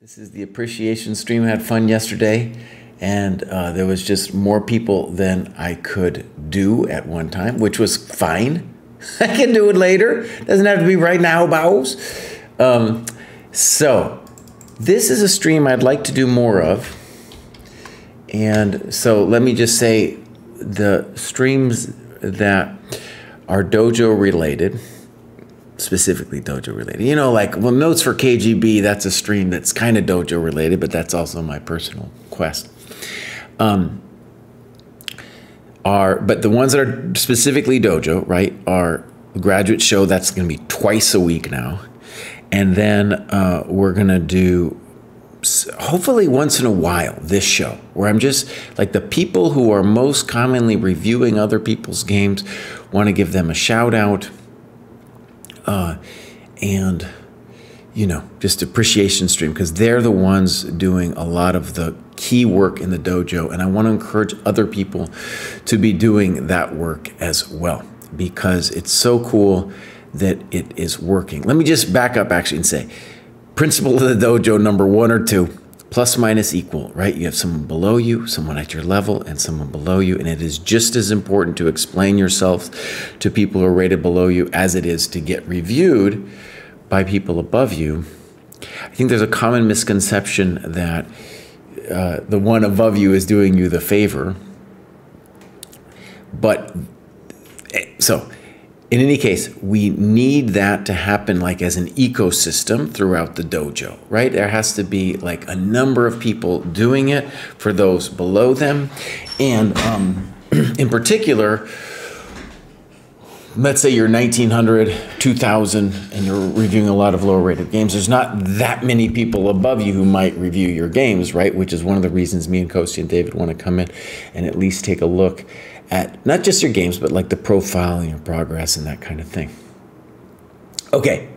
This is the appreciation stream. I had fun yesterday, and there was just more people than I could do at one time, which was fine. I can do it later. Doesn't have to be right now, bows. So this is a stream I'd like to do more of. And so let me just say the streams that are dojo related, specifically dojo related. You know, like, well, Notes for KGB, that's a stream that's kind of dojo related, but that's also my personal quest. But the ones that are specifically dojo, right, are graduate show. That's going to be twice a week now. And then we're going to do, hopefully once in a while, this show, where I'm just, like, the people who are most commonly reviewing other people's games, want to give them a shout out. And, you know, just appreciation stream, because they're the ones doing a lot of the key work in the dojo. And I want to encourage other people to be doing that work as well, because it's so cool that it is working. Let me just back up actually and say, principle of the dojo number 1 or 2, plus minus equal, right? You have someone below you, someone at your level, and someone below you. And it is just as important to explain yourself to people who are rated below you as it is to get reviewed by people above you. I think there's a common misconception that the one above you is doing you the favor. But so in any case, we need that to happen like as an ecosystem throughout the dojo, right? There has to be like a number of people doing it for those below them. And in particular, let's say you're 1900, 2000, and you're reviewing a lot of lower rated games. There's not that many people above you who might review your games, right? Which is one of the reasons me and Kostya and David want to come in and at least take a look at not just your games, but like the profile and your progress and that kind of thing. Okay,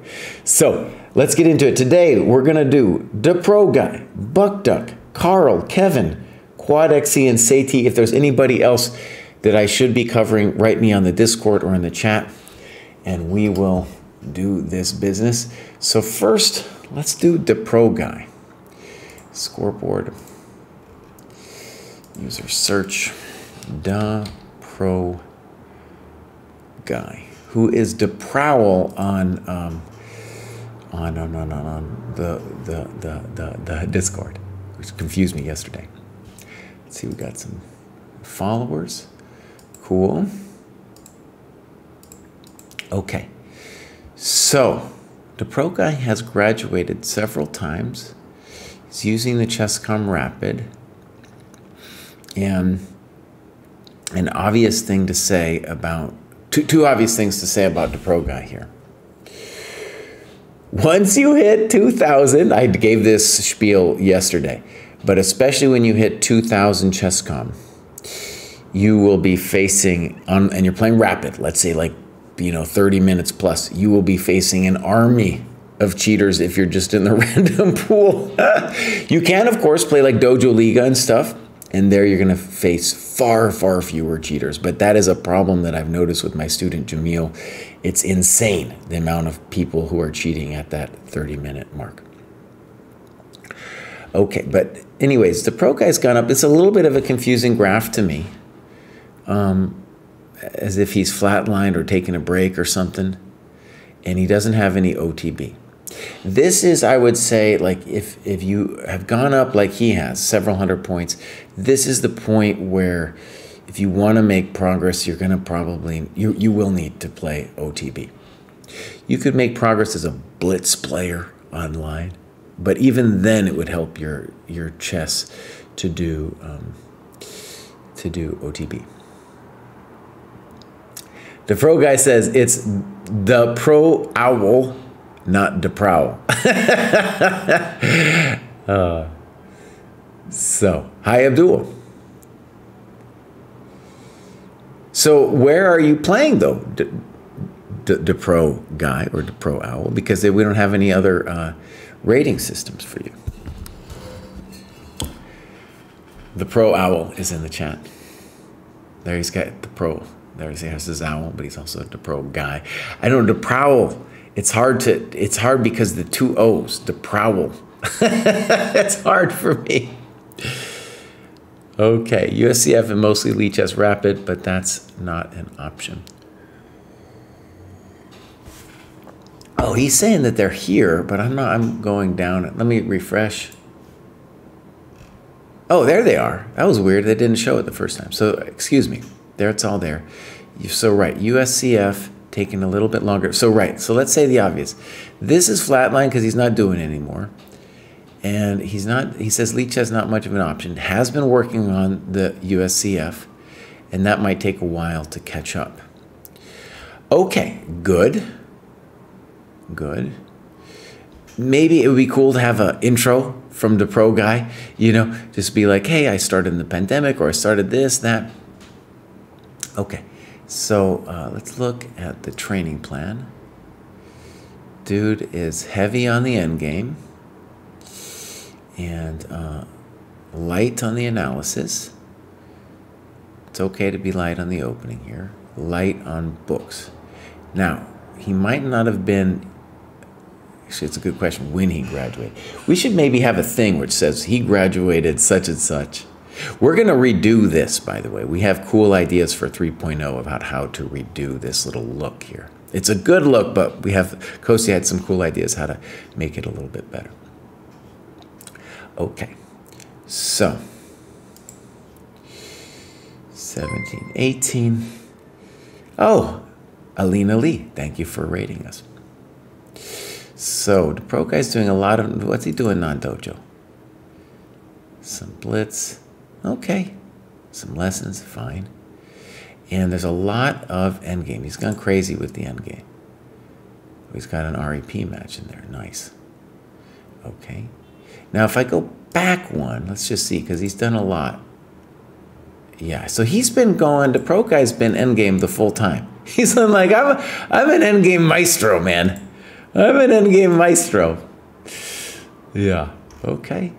so let's get into it. Today, we're going to do the Pro Guy, Buck Duck, Carl, Kevin, Quad XC, and Sati. If there's anybody else that I should be covering, write me on the Discord or in the chat, and we will do this business. So first, let's do the Pro Guy. Scoreboard, user search, the Pro Guy, who is the prowl on the Discord, which confused me yesterday. Let's see, we got some followers. Cool. Okay, so the Pro Guy has graduated several times. He's using the ChessCom Rapid, and an obvious thing to say about, two obvious things to say about the Pro Guy here. Once you hit 2000, I gave this spiel yesterday, but especially when you hit 2000 ChessCom, you will be facing, and you're playing rapid, let's say like, you know, 30 minutes plus, you will be facing an army of cheaters if you're just in the random pool. You can, of course, play like Dojo Liga and stuff, and there you're going to face far, far fewer cheaters. But that is a problem that I've noticed with my student Jamil. It's insane, the amount of people who are cheating at that 30-minute mark. Okay, but anyways, the Pro Guy's gone up. It's a little bit of a confusing graph to me, as if he's flatlined or taking a break or something, and he doesn't have any OTB. This is, I would say, like if you have gone up like he has, several hundred points, this is the point where if you want to make progress, you're going to probably, you will need to play OTB. You could make progress as a blitz player online, but even then it would help your chess to do OTB. The Pro Guy says it's the Pro Owl, not the Prowl. So, hi Abdul. So where are you playing though, the Pro Guy or the Pro Owl? Because we don't have any other rating systems for you. The Pro Owl is in the chat. There he's got the Pro. There he has his owl, but he's also the Pro Guy. I know the Prowl. It's hard because the two O's, the Prowl, That's hard for me. Okay, USCF and mostly Lichess Rapid, but that's not an option. Oh, he's saying that they're here, but I'm not. I'm going down. Let me refresh. Oh, there they are. That was weird. They didn't show it the first time. So, excuse me. There, it's all there. You're so right. USCF taking a little bit longer. So, right. So, let's say the obvious. This is flatline because he's not doing it anymore. And he's not, he says Lichess not much of an option. Has been working on the USCF, and that might take a while to catch up. Okay, good. Good. Maybe it would be cool to have an intro from the pro guy, you know, just be like, hey, I started in the pandemic, or I started this, that. Okay, so let's look at the training plan. Dude is heavy on the end game. And light on the analysis. It's okay to be light on the opening here. Light on books. Now, he might not have been, actually it's a good question, when he graduated. We should maybe have a thing which says he graduated such and such. We're going to redo this, by the way. We have cool ideas for 3.0 about how to redo this little look here. It's a good look, but we have, Kostya had some cool ideas how to make it a little bit better. Okay, so 17, 18. Oh, Alina Lee, thank you for rating us. So the pro guy's doing a lot of, what's he doing non-dojo? Some blitz, okay. Some lessons, fine. And there's a lot of endgame. He's gone crazy with the endgame. He's got an REP match in there, nice. Okay. Now, if I go back one, let's just see, because he's done a lot. Yeah, so he's been going, the pro guy's been endgame the full time. He's like, I'm an endgame maestro, man. I'm an endgame maestro. Yeah, okay.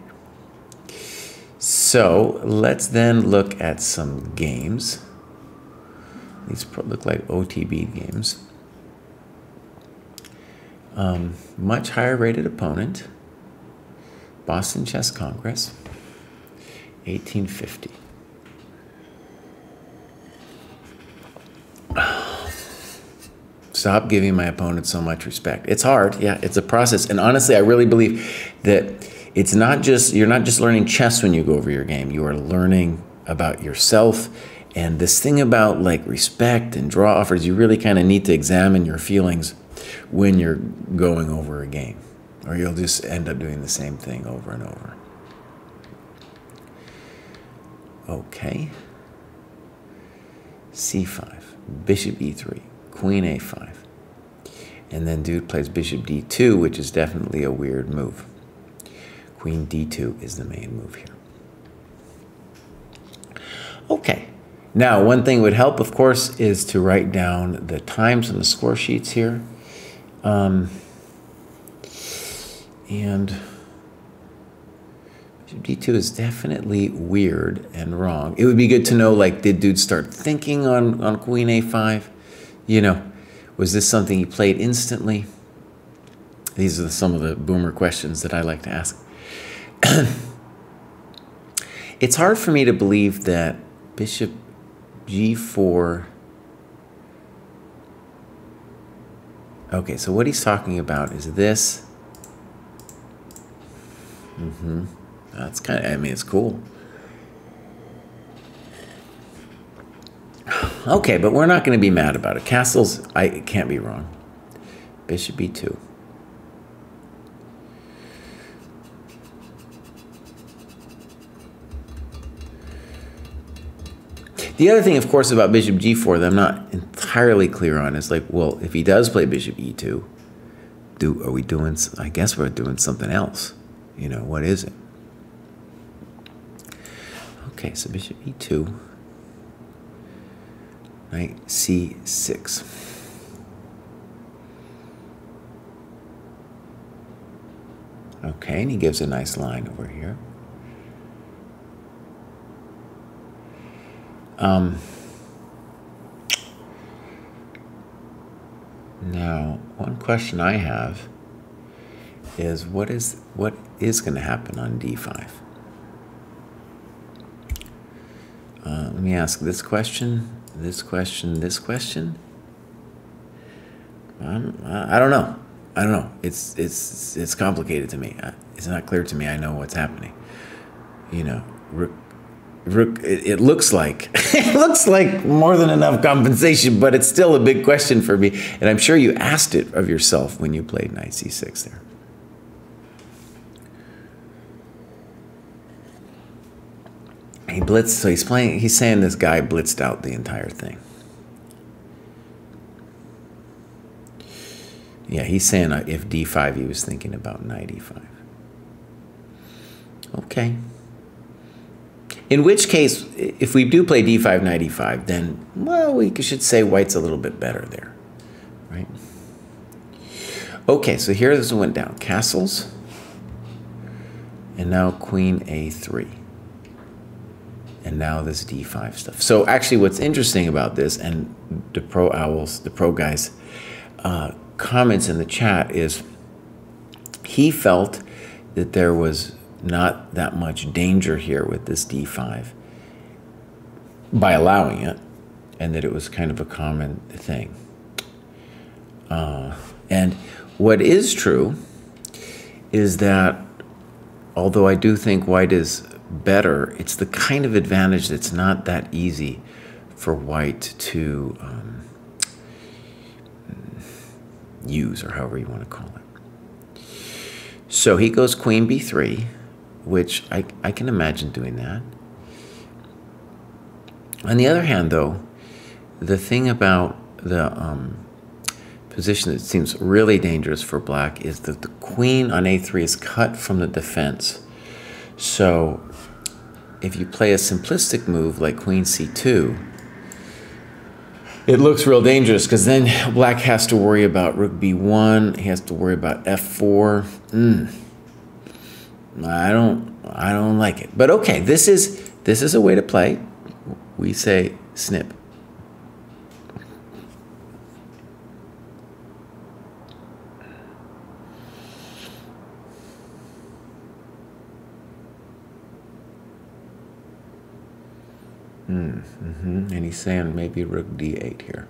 So let's then look at some games. These look like OTB games. Much higher rated opponent. Boston Chess Congress, 1850. Stop giving my opponent so much respect. It's hard, yeah, it's a process. And honestly, I really believe that it's not just, you're not just learning chess when you go over your game. You are learning about yourself. And this thing about like respect and draw offers, you really kind of need to examine your feelings when you're going over a game. Or you'll just end up doing the same thing over and over. Okay. C5, bishop e3, queen a5. And then dude plays bishop d2, which is definitely a weird move. Queen d2 is the main move here. Okay. Now, one thing would help, of course, is to write down the times on the score sheets here. And bishop d2 is definitely weird and wrong. It would be good to know, like, did dude start thinking on queen a5? You know, was this something he played instantly? These are some of the boomer questions that I like to ask. It's hard for me to believe that bishop g4. Okay, so what he's talking about is this. That's kind of, I mean, it's cool. Okay, but we're not going to be mad about it. Castles, it can't be wrong. Bishop e2. The other thing, of course, about bishop g4 that I'm not entirely clear on is like, well, if he does play bishop e2, are we doing, I guess we're doing something else. You know, what is it? Okay, so bishop e2, knight c6. Okay, and he gives a nice line over here. Now, one question I have is what is going to happen on d5? Let me ask this question, this question, this question. I don't know. I don't know. It's complicated to me. It's not clear to me. I know what's happening. You know, Rook. It looks like it looks like more than enough compensation, but it's still a big question for me. And I'm sure you asked it of yourself when you played knight c6 there. He blitzed. So he's saying this guy blitzed out the entire thing. Yeah, he's saying if d5, he was thinking about knight e5. Okay. In which case, if we do play d5, knight e5, then, well, we should say white's a little bit better there, right? Okay, so here this went down. Castles. And now queen a3. And now this d5 stuff. So actually what's interesting about this, and the pro owls, the pro guys, comments in the chat is he felt that there was not that much danger here with this d5 by allowing it, and that it was kind of a common thing. And what is true is that although I do think white is better, it's the kind of advantage that's not that easy for white to use, or however you want to call it. So he goes queen b3, which I can imagine doing that. On the other hand, though, the thing about the position that seems really dangerous for black is that the queen on a3 is cut from the defense. So if you play a simplistic move like queen c2, it looks real dangerous, because then black has to worry about rook b1. He has to worry about f4. I don't like it. But okay, this is a way to play. We say snip. And he's saying maybe rook d8 here.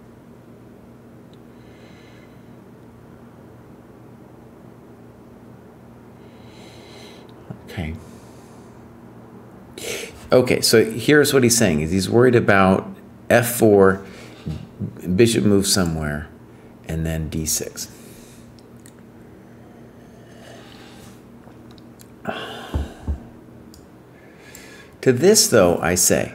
Okay. Okay, so here's what he's saying. Is he's worried about f4, bishop moves somewhere, and then d6. To this, though, I say,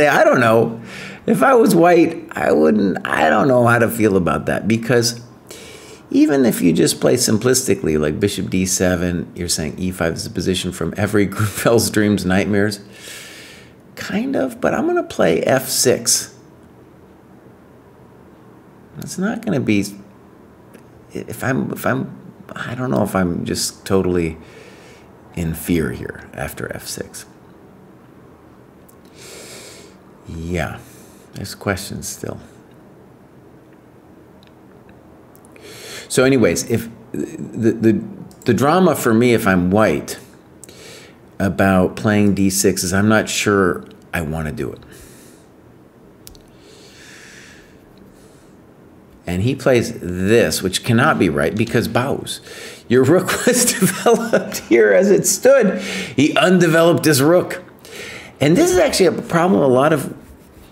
I don't know. If I was white, I don't know how to feel about that, because even if you just play simplistically, like bishop d7, you're saying e5 is a position from every Grunfeld's dreams, nightmares. Kind of, but I'm going to play f6. It's not going to be, I don't know if I'm just totally in fear here after f6. Yeah, there's questions still. So anyways, if the drama for me, if I'm white, about playing d6 is I'm not sure I want to do it. And he plays this, which cannot be right, because bows. Your rook was developed here as it stood. He undeveloped his rook. And this is actually a problem a lot of,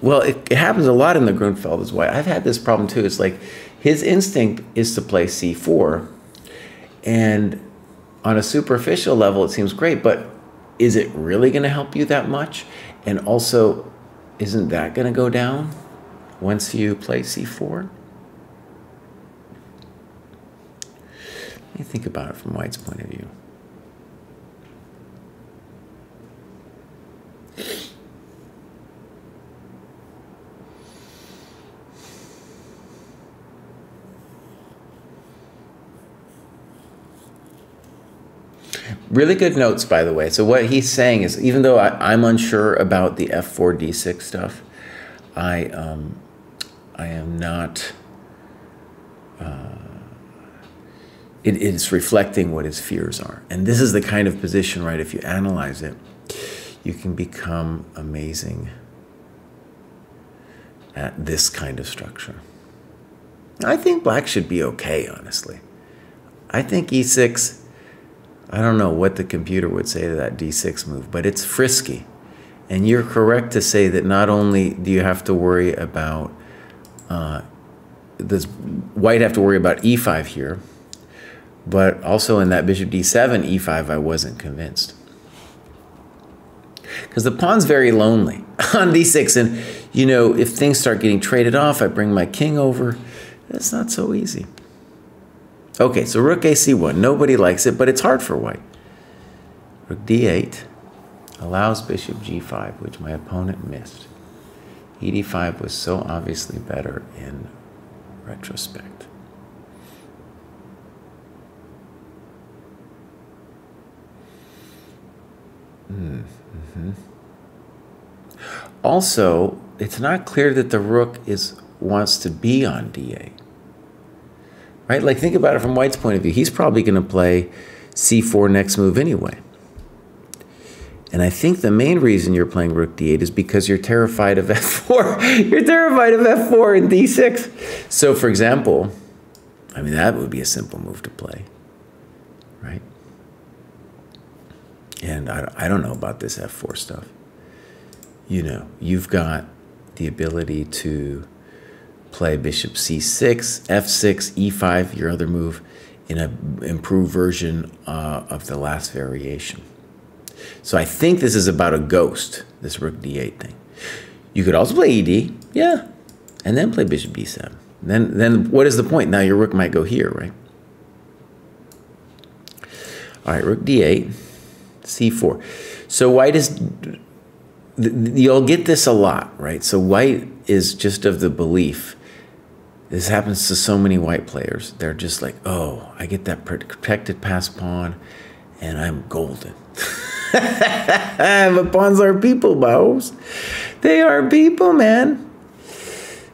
well, it happens a lot in the Grunfeld as white. I've had this problem too. It's like his instinct is to play c4. And on a superficial level, it seems great, but is it really going to help you that much? And also, isn't that going to go down once you play c4? Let me think about it from white's point of view. Really good notes, by the way. So what he's saying is, even though I'm unsure about the f4 d6 stuff, I am not It's reflecting what his fears are. And this is the kind of position, right, if you analyze it, you can become amazing at this kind of structure. I think black should be okay, honestly. I think e6, I don't know what the computer would say to that d6 move, but it's frisky. And you're correct to say that not only do you have to worry about, does white have to worry about e5 here, but also in that bishop d7, e5, I wasn't convinced. Because the pawn's very lonely on d6. And, you know, if things start getting traded off, I bring my king over. That's not so easy. Okay, so rook ac1. Nobody likes it, but it's hard for white. Rook d8 allows bishop g5, which my opponent missed. e5 was so obviously better in retrospect. Also, it's not clear that the rook wants to be on d8. Right? Like, think about it from white's point of view. He's probably going to play c4 next move anyway. And I think the main reason you're playing rook d8 is because you're terrified of f4. You're terrified of f4 and d6. So, for example, I mean, that would be a simple move to play, right? And I don't know about this f4 stuff. You know, you've got the ability to play bishop c6, f6, e5, your other move, in an improved version of the last variation. So I think this is about a ghost, this rook d8 thing. You could also play ed, yeah, and then play bishop b7. Then what is the point? Now your rook might go here, right? All right, rook d8, c4. So white is, you'll get this a lot, right? So white is just of the belief, this happens to so many white players, they're just like, oh, I get that protected pass pawn, and I'm golden. But pawns are people, Bows. They are people, man.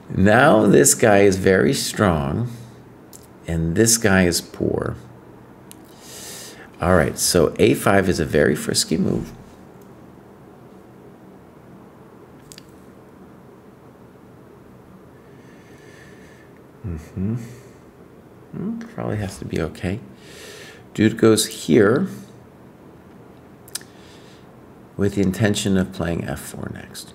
Now this guy is very strong, and this guy is poor. All right, so a5 is a very frisky move. Probably has to be okay. Dude goes here with the intention of playing f4 next.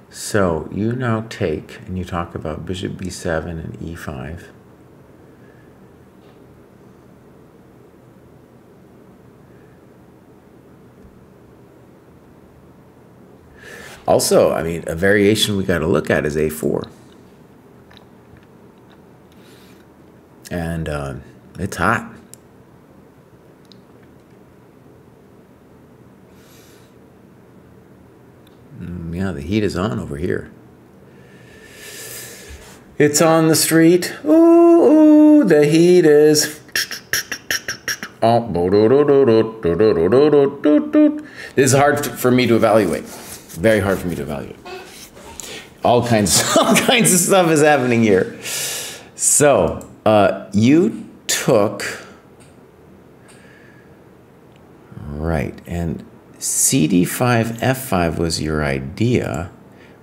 So you now take, and you talk about bishop b7 and e5. Also, I mean, a variation we got to look at is a4. And it's hot. Yeah, the heat is on over here. It's on the street. Ooh, ooh, the heat is. This is hard for me to evaluate. Very hard for me to evaluate. All kinds of stuff is happening here. So, you took, right, and CD5, F5 was your idea,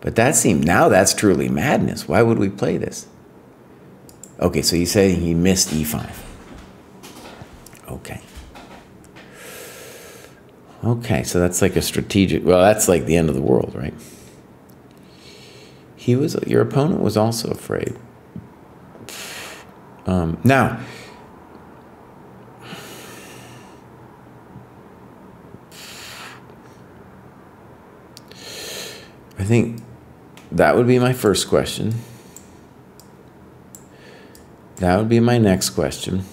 but that seemed, now that's truly madness. Why would we play this? Okay, so you say he missed E5. Okay. Okay, so that's like a strategic, well, that's like the end of the world, right? He was, your opponent was also afraid. Now, I think that would be my first question. That would be my next question.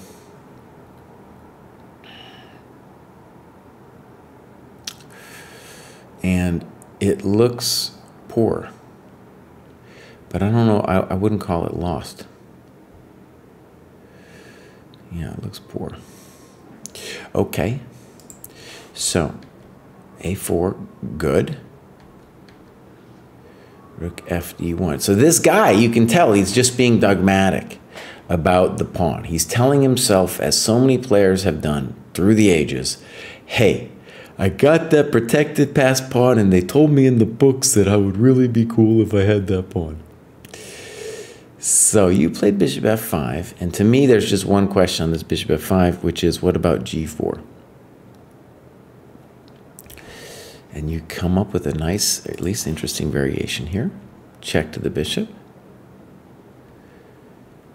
And it looks poor, but I don't know, I wouldn't call it lost. Yeah, it looks poor. Okay. So, a4, good. Rook fd1. So this guy, you can tell he's just being dogmatic about the pawn. He's telling himself, as so many players have done through the ages, hey, I got that protected passed pawn, and they told me in the books that I would really be cool if I had that pawn. So you played bishop f5, and to me there's just one question on this bishop f5, which is, what about g4? And you come up with a nice, at least interesting variation here. Check to the bishop.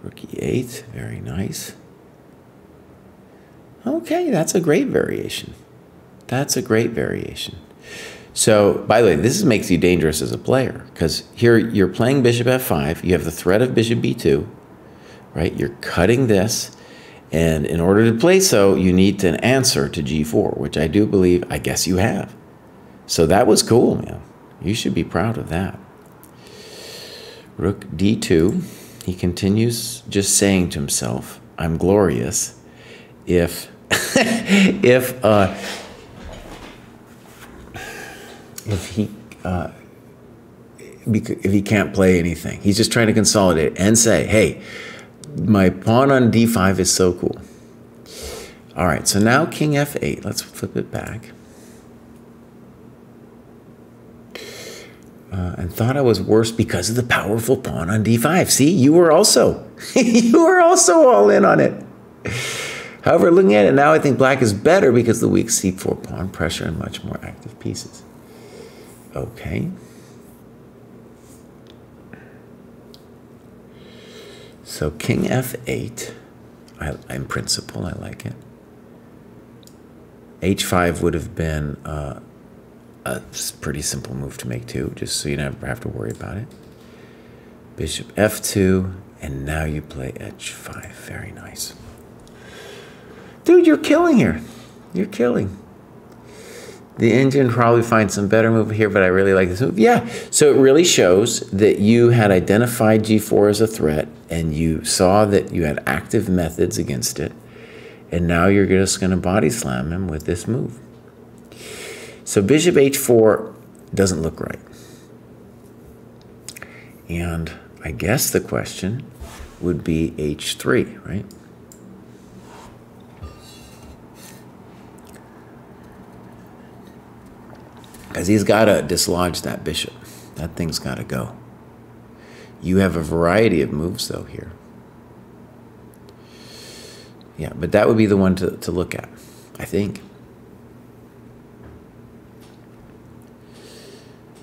Rook e8, very nice. Okay, that's a great variation. That's a great variation. So, by the way, this makes you dangerous as a player, because here you're playing bishop f5, you have the threat of bishop b2, right? You're cutting this, and in order to play so, you need an answer to g4, which I do believe, I guess you have. So that was cool, man. You should be proud of that. Rook d2. He continues just saying to himself, I'm glorious if if he can't play anything. He's just trying to consolidate and say, hey, my pawn on d5 is so cool. All right, so now king f8. Let's flip it back. And thought I was worse because of the powerful pawn on d5. See, you were also, you were also all in on it. However, looking at it now, I think black is better because the weak c4 pawn pressure and much more active pieces. Okay. So king f8, in principle, I like it. h5 would have been a pretty simple move to make too, just so you never have to worry about it. Bishop f2, and now you play h5. Very nice. Dude, you're killing here. You're killing. The engine probably finds some better move here, but I really like this move. Yeah, so it really shows that you had identified g4 as a threat, and you saw that you had active methods against it, and now you're just going to body slam him with this move. So bishop h4 doesn't look right. And I guess the question would be h3, right? Because he's got to dislodge that bishop. That thing's got to go. You have a variety of moves, though, here. Yeah, but that would be the one to look at, I think.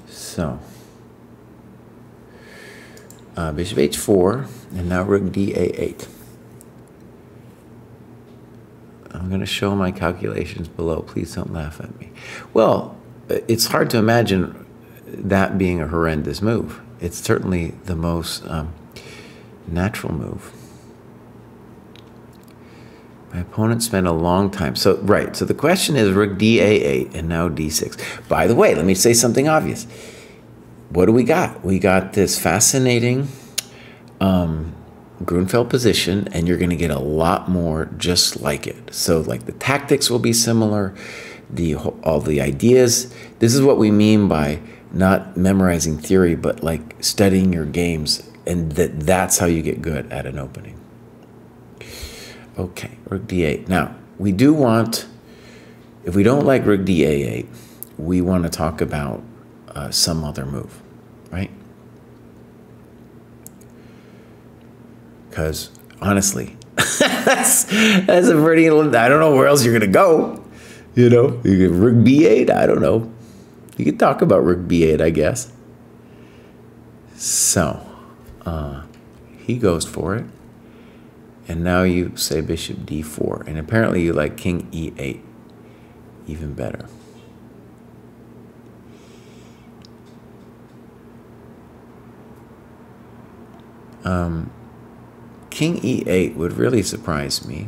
So, bishop h4, and now rook da8. I'm going to show my calculations below. Please don't laugh at me. Well, it's hard to imagine that being a horrendous move. It's certainly the most natural move. My opponent spent a long time. So, right, so the question is rook da8 and now d6. By the way, let me say something obvious. What do we got? We got this fascinating Grunfeld position, and you're going to get a lot more just like it. So, like, the tactics will be similar, all the ideas. This is what we mean by not memorizing theory, but like studying your games, and that's how you get good at an opening. Okay, rook d8. Now, we do want, if we don't like rook da8, we want to talk about some other move, right? Because, honestly, that's a pretty, I don't know where else you're going to go. You know, you get rook b8, I don't know. You could talk about rook b8, I guess. So, he goes for it. And now you say bishop d4. And apparently you like king e8 even better. King e8 would really surprise me.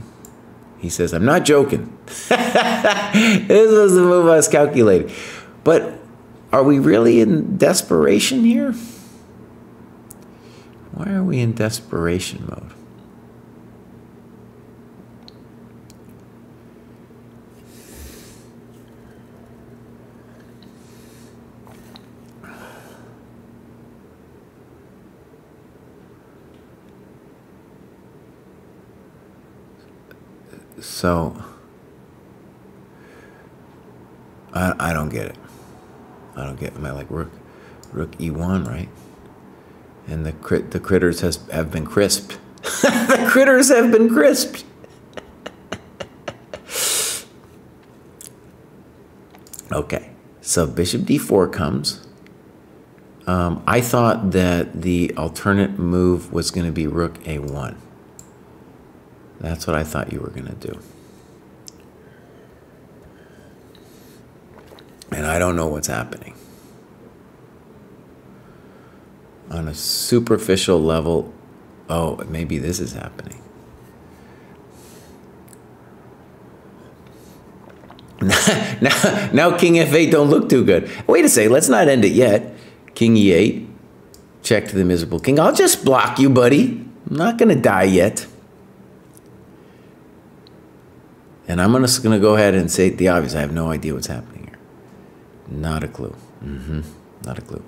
He says, I'm not joking. This was the move I was calculating. But are we really in desperation here? Why are we in desperation mode? So I don't get it. I don't get it. Am I like rook e1, right? And the critters have been crisped. The critters have been crisped. Okay, so bishop d4 comes. I thought that the alternate move was going to be rook a1. That's what I thought you were going to do. And I don't know what's happening. On a superficial level, oh, maybe this is happening. Now king f8 don't look too good. Wait a second, let's not end it yet. King e8, check to the miserable king. I'll just block you, buddy. I'm not going to die yet. And I'm just going to go ahead and say the obvious. I have no idea what's happening here. Not a clue. Not a clue.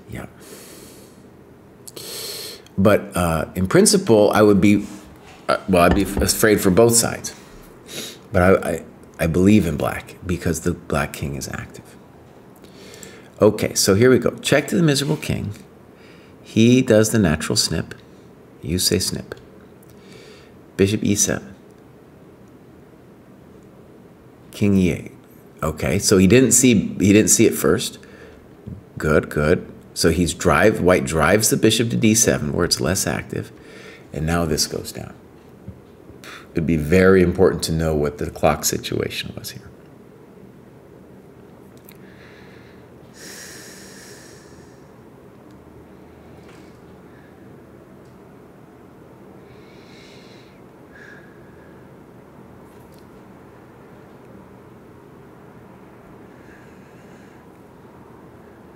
Yeah. But in principle, I would be, well, I'd be afraid for both sides. But I believe in black because the black king is active. Okay, so here we go. Check to the miserable king. He does the natural snip. You say snip. Bishop e7. King e8. Okay, so he didn't see it first. Good, good. So white drives the bishop to d7 where it's less active, and now this goes down. It'd be very important to know what the clock situation was here.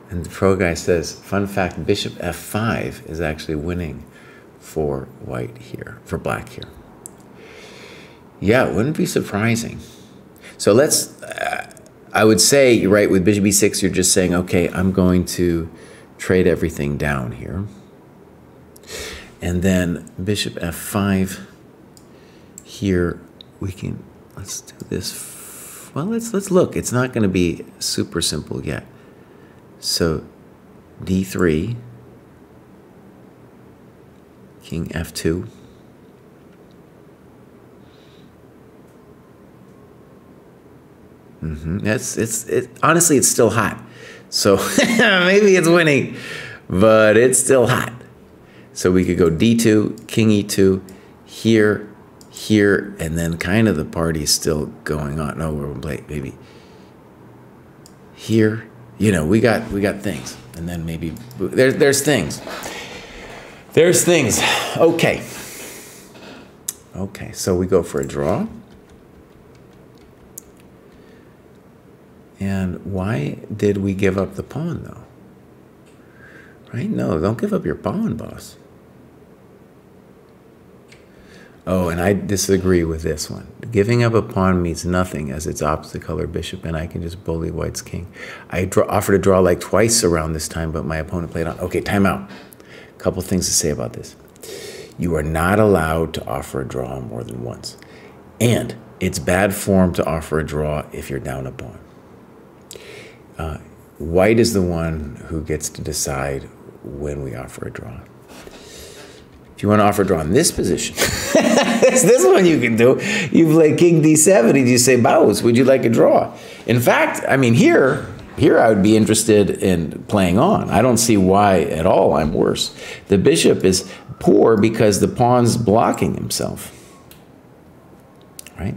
And the pro guy says, fun fact, bishop f5 is actually winning for white here, for black here. Yeah, it wouldn't be surprising. So let's, I would say, right, with bishop e6, you're just saying, okay, I'm going to trade everything down here. And then bishop f5 here, let's do this. Well, let's look. It's not going to be super simple yet. So d3, king f2. Honestly, it's still hot. So maybe it's winning, but it's still hot. So we could go d2, king e2, here, here, and then kind of the party's still going on. No, we're late, maybe here. You know, we got things, and then maybe there's things. There's things. Okay. Okay, so we go for a draw. And why did we give up the pawn, though? Right? No, don't give up your pawn, boss. Oh, and I disagree with this one. Giving up a pawn means nothing as its opposite color bishop, and I can just bully white's king. I offered to draw like twice around this time, but my opponent played on. Okay, time out. A couple things to say about this. You are not allowed to offer a draw more than once. And it's bad form to offer a draw if you're down a pawn. White is the one who gets to decide when we offer a draw. If you want to offer a draw in this position, it's this one you can do. You play king d7 and you say, Baus, would you like a draw? In fact, I mean, here I would be interested in playing on. I don't see why at all I'm worse. The bishop is poor because the pawn's blocking himself. Right?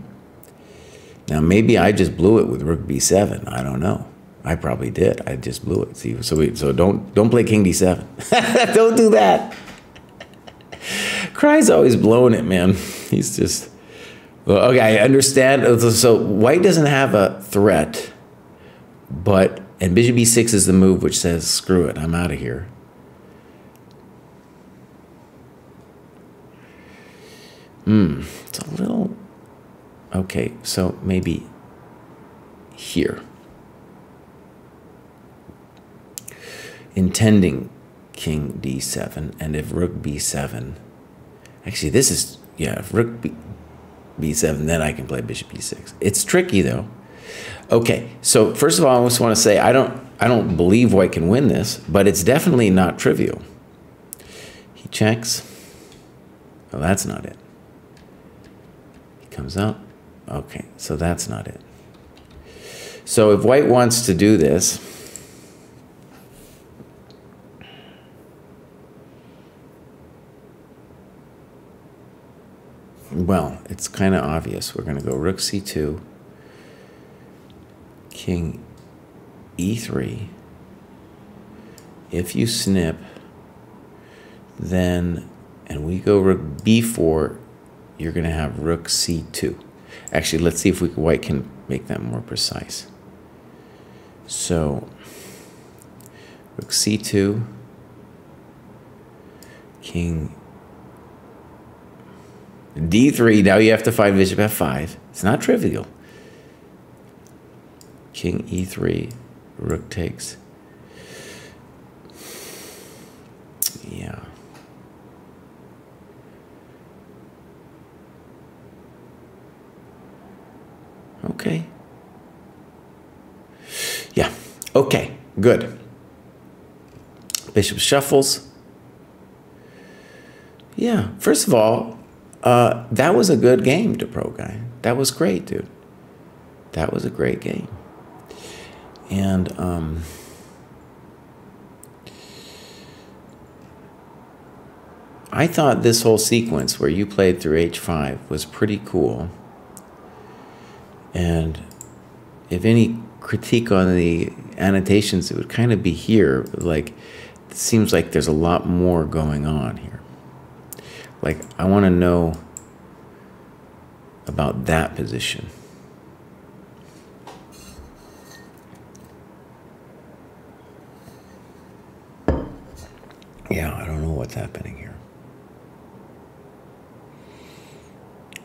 Now, maybe I just blew it with rook b7. I don't know. I probably did. I just blew it. See, so don't play king d7. Don't do that. Kraai's always blowing it, man. He's just, well, okay, I understand. So white doesn't have a threat, and bishop e6 is the move which says, screw it, I'm out of here. It's a little, okay, so maybe here. Intending king d7, and if rook b7, actually this is yeah, if rook b7, then I can play bishop e6. It's tricky though. Okay, so first of all, I just want to say I don't believe white can win this, but it's definitely not trivial. He checks. Well, that's not it. He comes up. Okay, so that's not it. So if white wants to do this, well, it's kind of obvious. We're going to go rook c2, king e3. If you snip, then, and we go rook b4, you're going to have rook c2. Actually, let's see if white can make that more precise. So, rook c2, king d3. Now you have to find bishop f5. It's not trivial. King e3, rook takes. Yeah. Okay. Yeah. Okay. Good. Bishop shuffles. Yeah. First of all, that was a good game to pro guy. That was great, dude. That was a great game. And I thought this whole sequence where you played through h5 was pretty cool. And if any critique on the annotations, it would kind of be here. Like, it seems like there's a lot more going on here. Like, I want to know about that position. Yeah, I don't know what's happening here.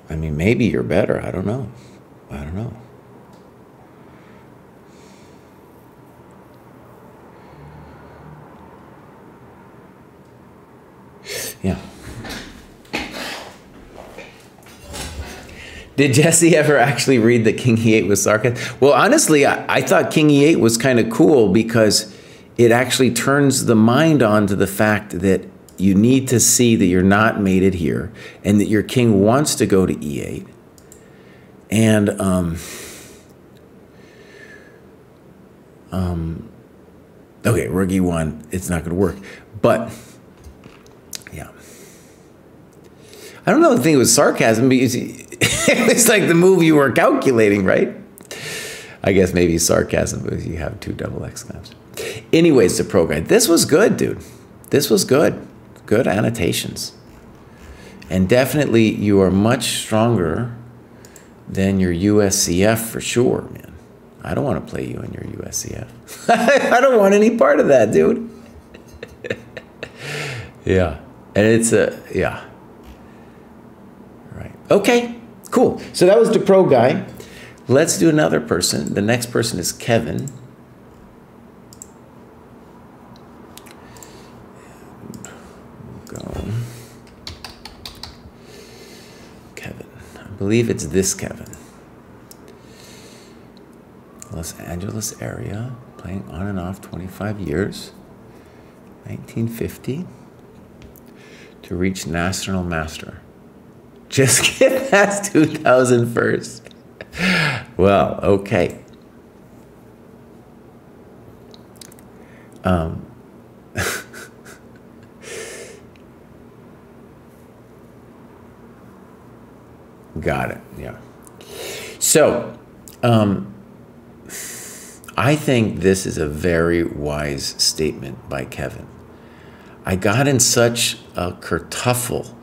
I mean, maybe you're better. I don't know. I don't know. Yeah. Did Jesse ever actually read that King E8 was sarcasm? Well, honestly, I thought King E8 was kind of cool because it actually turns the mind on to the fact that you need to see that you're not mated here and that your king wants to go to E8. And okay, rook E1, it's not going to work. But yeah, I don't know. I think it was sarcasm because it's like the move you were calculating, right? I guess maybe sarcasm because you have two double exclams. Anyways, the pro guide. This was good, dude. This was good. Good annotations. And definitely you are much stronger than your USCF for sure, man. I don't want to play you in your USCF. I don't want any part of that, dude. Yeah. And it's yeah. Right. Okay, cool. So that was the pro guy. Let's do another person. The next person is Kevin. Go. Kevin. I believe it's this Kevin. Los Angeles area, playing on and off 25 years. 1950 to reach National Master. Just get past 2000 first. Well, okay. Got it, yeah. So, I think this is a very wise statement by Kevin. I got in such a kertuffle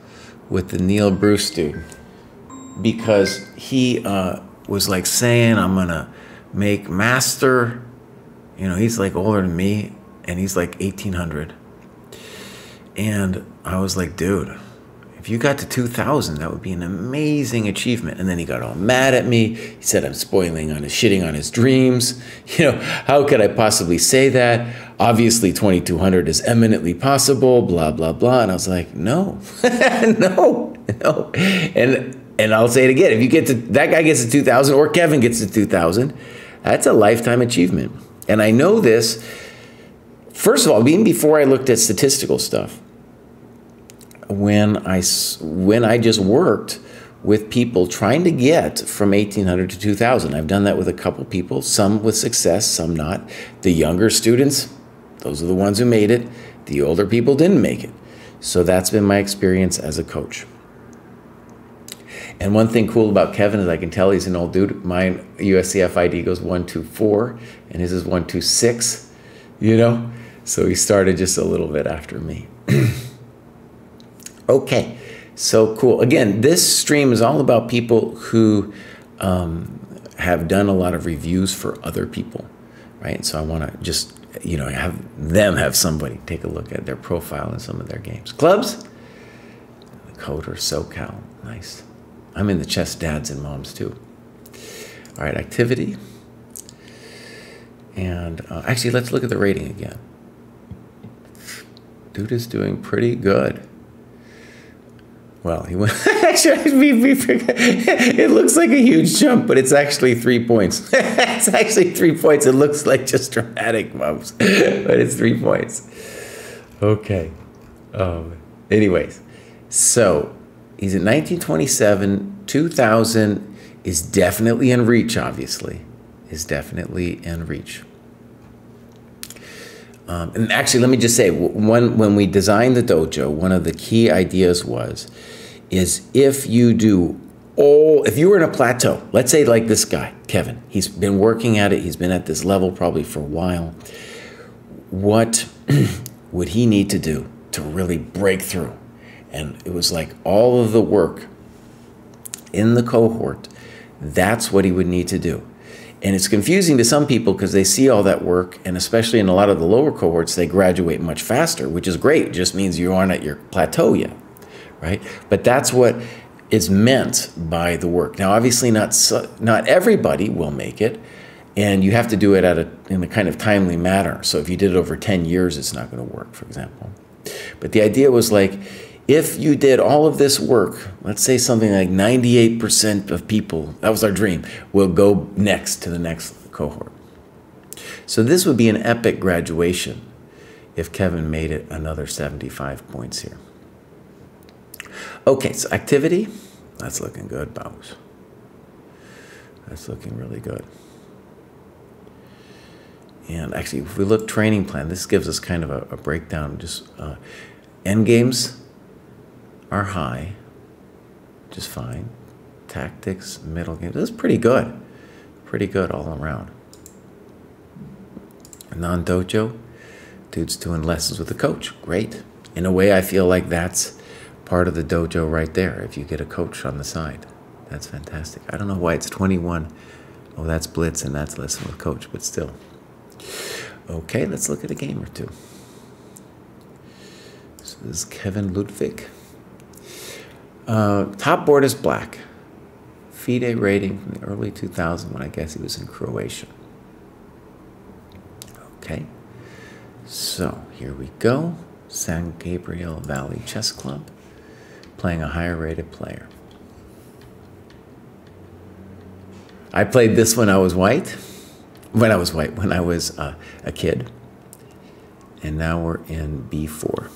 with the Neil Bruce dude because he was like saying, I'm gonna make master. You know, he's like older than me and he's like 1800. And I was like, dude, if you got to 2000, that would be an amazing achievement. And then he got all mad at me. He said I'm shitting on his dreams. You know, how could I possibly say that? Obviously 2200 is eminently possible, blah, blah, blah. And I was like, no, no, No. And I'll say it again. If you get to, that guy gets to 2,000 or Kevin gets to 2,000, that's a lifetime achievement. And I know this, first of all, even before I looked at statistical stuff, when I just worked with people trying to get from 1,800 to 2,000. I've done that with a couple people, some with success, some not. The younger students, those are the ones who made it. The older people didn't make it. So that's been my experience as a coach. And one thing cool about Kevin is I can tell he's an old dude. Mine USCF ID goes 124, and his is 126, you know? So he started just a little bit after me. Okay, so cool. Again, this stream is all about people who have done a lot of reviews for other people, right? So I want to just, you know, have somebody take a look at their profile in some of their games. Clubs? Coder, SoCal, nice. I'm in the chess dads and moms too. All right, activity. And actually, let's look at the rating again. Dude is doing pretty good. Well, he went, actually, we forgot. It looks like a huge jump, but it's actually 3 points. It's actually 3 points. It looks like just dramatic bumps, but it's 3 points. Okay. Anyways, so he's at 1927. 2,000 is definitely in reach, obviously. Is definitely in reach. And actually, let me just say, when we designed the dojo, one of the key ideas is if you if you were in a plateau, let's say like this guy, Kevin, he's been working at it, he's been at this level probably for a while, what would he need to do to really break through? And it was like all of the work in the cohort, that's what he would need to do. And it's confusing to some people because they see all that work, and especially in a lot of the lower cohorts, they graduate much faster, which is great. It just means you aren't at your plateau yet, right? But that's what is meant by the work. Now, obviously, not everybody will make it, and you have to do it in a kind of timely manner. So if you did it over 10 years, it's not going to work, for example. But the idea was like, if you did all of this work, let's say something like 98% of people, that was our dream, will go next to the next cohort. So this would be an epic graduation if Kevin made it another 75 points here. Okay, so activity, that's looking good, Bows. That's looking really good. And actually, if we look training plan, this gives us kind of a breakdown. Just end games are high, just fine. Tactics, middle game, this is pretty good. Pretty good all around. Non-dojo, dude's doing lessons with the coach, great. In a way, I feel like that's part of the dojo right there, if you get a coach on the side. That's fantastic. I don't know why it's 21. Oh, that's blitz and that's lesson with coach, but still. Okay, let's look at a game or two. So this is Kevin Ludwig. Top board is black. FIDE rating from the early 2000s when I guess he was in Croatia. Okay, so here we go. San Gabriel Valley Chess Club, playing a higher rated player. I played this when I was when I was a kid. And now we're in B4.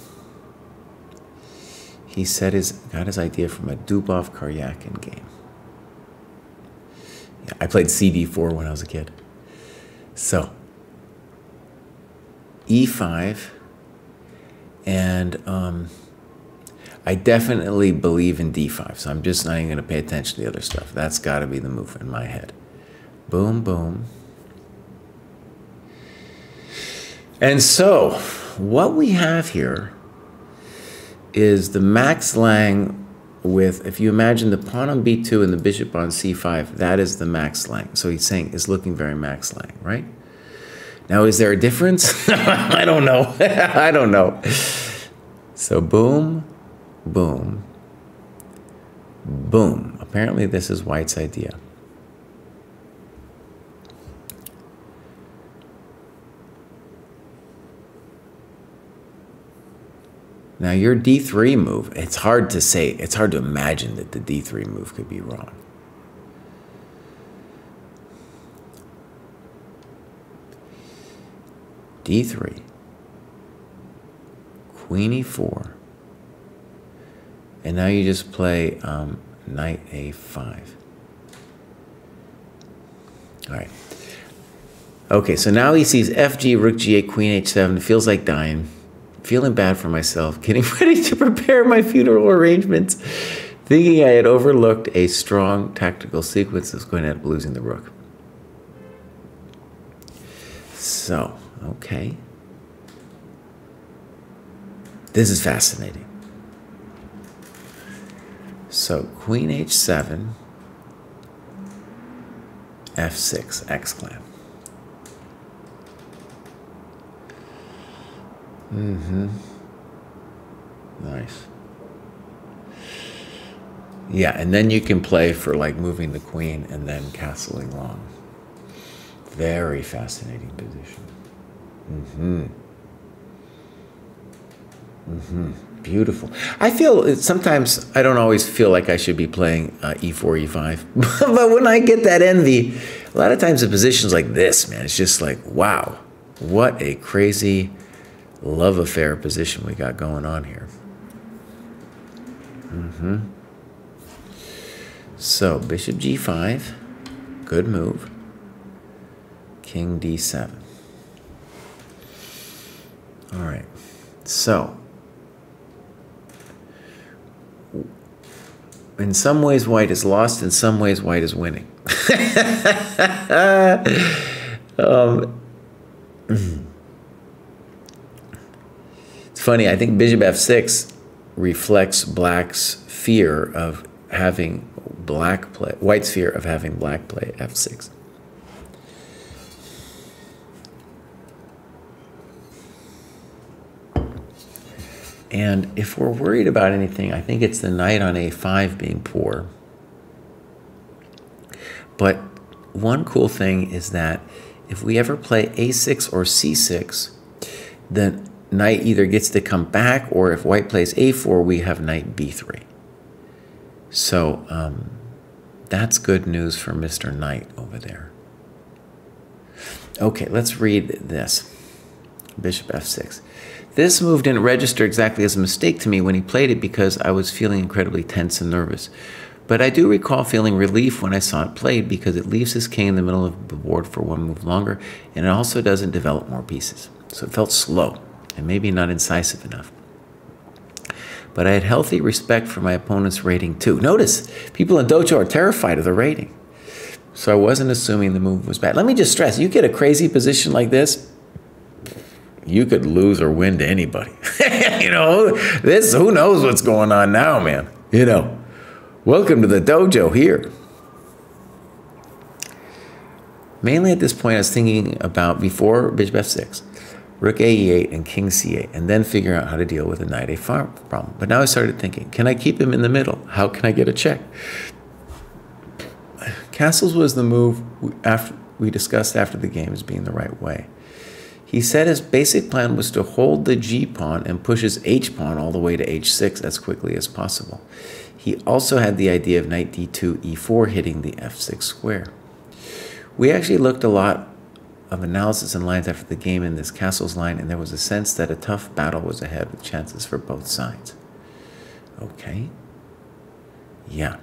He got his idea from a Dubov-Karyakin game. Yeah, I played CD4 when I was a kid. So, E5, and I definitely believe in D5, so I'm just not even going to pay attention to the other stuff. That's got to be the move in my head. Boom, boom. And so, what we have here is the Max Lang with, if you imagine the pawn on B2 and the bishop on C5, that is the Max Lang. So he's saying it's looking very Max Lang, right? Now, is there a difference? I don't know. I don't know. So boom, boom, boom. Apparently this is White's idea. Now your d3 move, it's hard to say, it's hard to imagine that the d3 move could be wrong. d3, queen e4, and now you just play knight a5. All right. Okay, so now he sees fg, rook g8, queen h7, feels like dying, feeling bad for myself, getting ready to prepare my funeral arrangements, thinking I had overlooked a strong tactical sequence that's going to end up losing the rook. So, okay. This is fascinating. So, queen h7, f6, exclam. Nice. Yeah, and then you can play for like moving the queen and then castling long. Very fascinating position. Beautiful. I feel sometimes I don't always feel like I should be playing e4, e5, but when I get that envy, a lot of times in positions like this, man, it's just like, wow, what a crazy love affair position we got going on here. So bishop g5, good move. King d7. All right. So in some ways white is lost, in some ways white is winning. It's funny, I think bishop f6 reflects black's fear of having black play, white's fear of having black play f6. And if we're worried about anything, I think it's the knight on a5 being poor. But one cool thing is that if we ever play a6 or c6, the knight either gets to come back, or if white plays a4, we have knight b3. So that's good news for Mr. Knight over there. Okay, let's read this. Bishop f6. This move didn't register exactly as a mistake to me when he played it because I was feeling incredibly tense and nervous. But I do recall feeling relief when I saw it played because it leaves his king in the middle of the board for one move longer, and it also doesn't develop more pieces. So it felt slow and maybe not incisive enough. But I had healthy respect for my opponent's rating too. Notice, people in Dojo are terrified of the rating. So I wasn't assuming the move was bad. Let me just stress, you get a crazy position like this, you could lose or win to anybody. You know, who knows what's going on now, man? You know, welcome to the dojo here. Mainly at this point, I was thinking about before bishop f6, rook a8 and king c8, and then figuring out how to deal with the knight a5 problem. But now I started thinking, can I keep him in the middle? How can I get a check? Castles was the move we discussed after the game as being the right way. He said his basic plan was to hold the g-pawn and push his h-pawn all the way to h6 as quickly as possible. He also had the idea of knight d2, e4 hitting the f6 square. We actually looked a lot of analysis and lines after the game in this castles line, and there was a sense that a tough battle was ahead with chances for both sides. Okay. Yeah.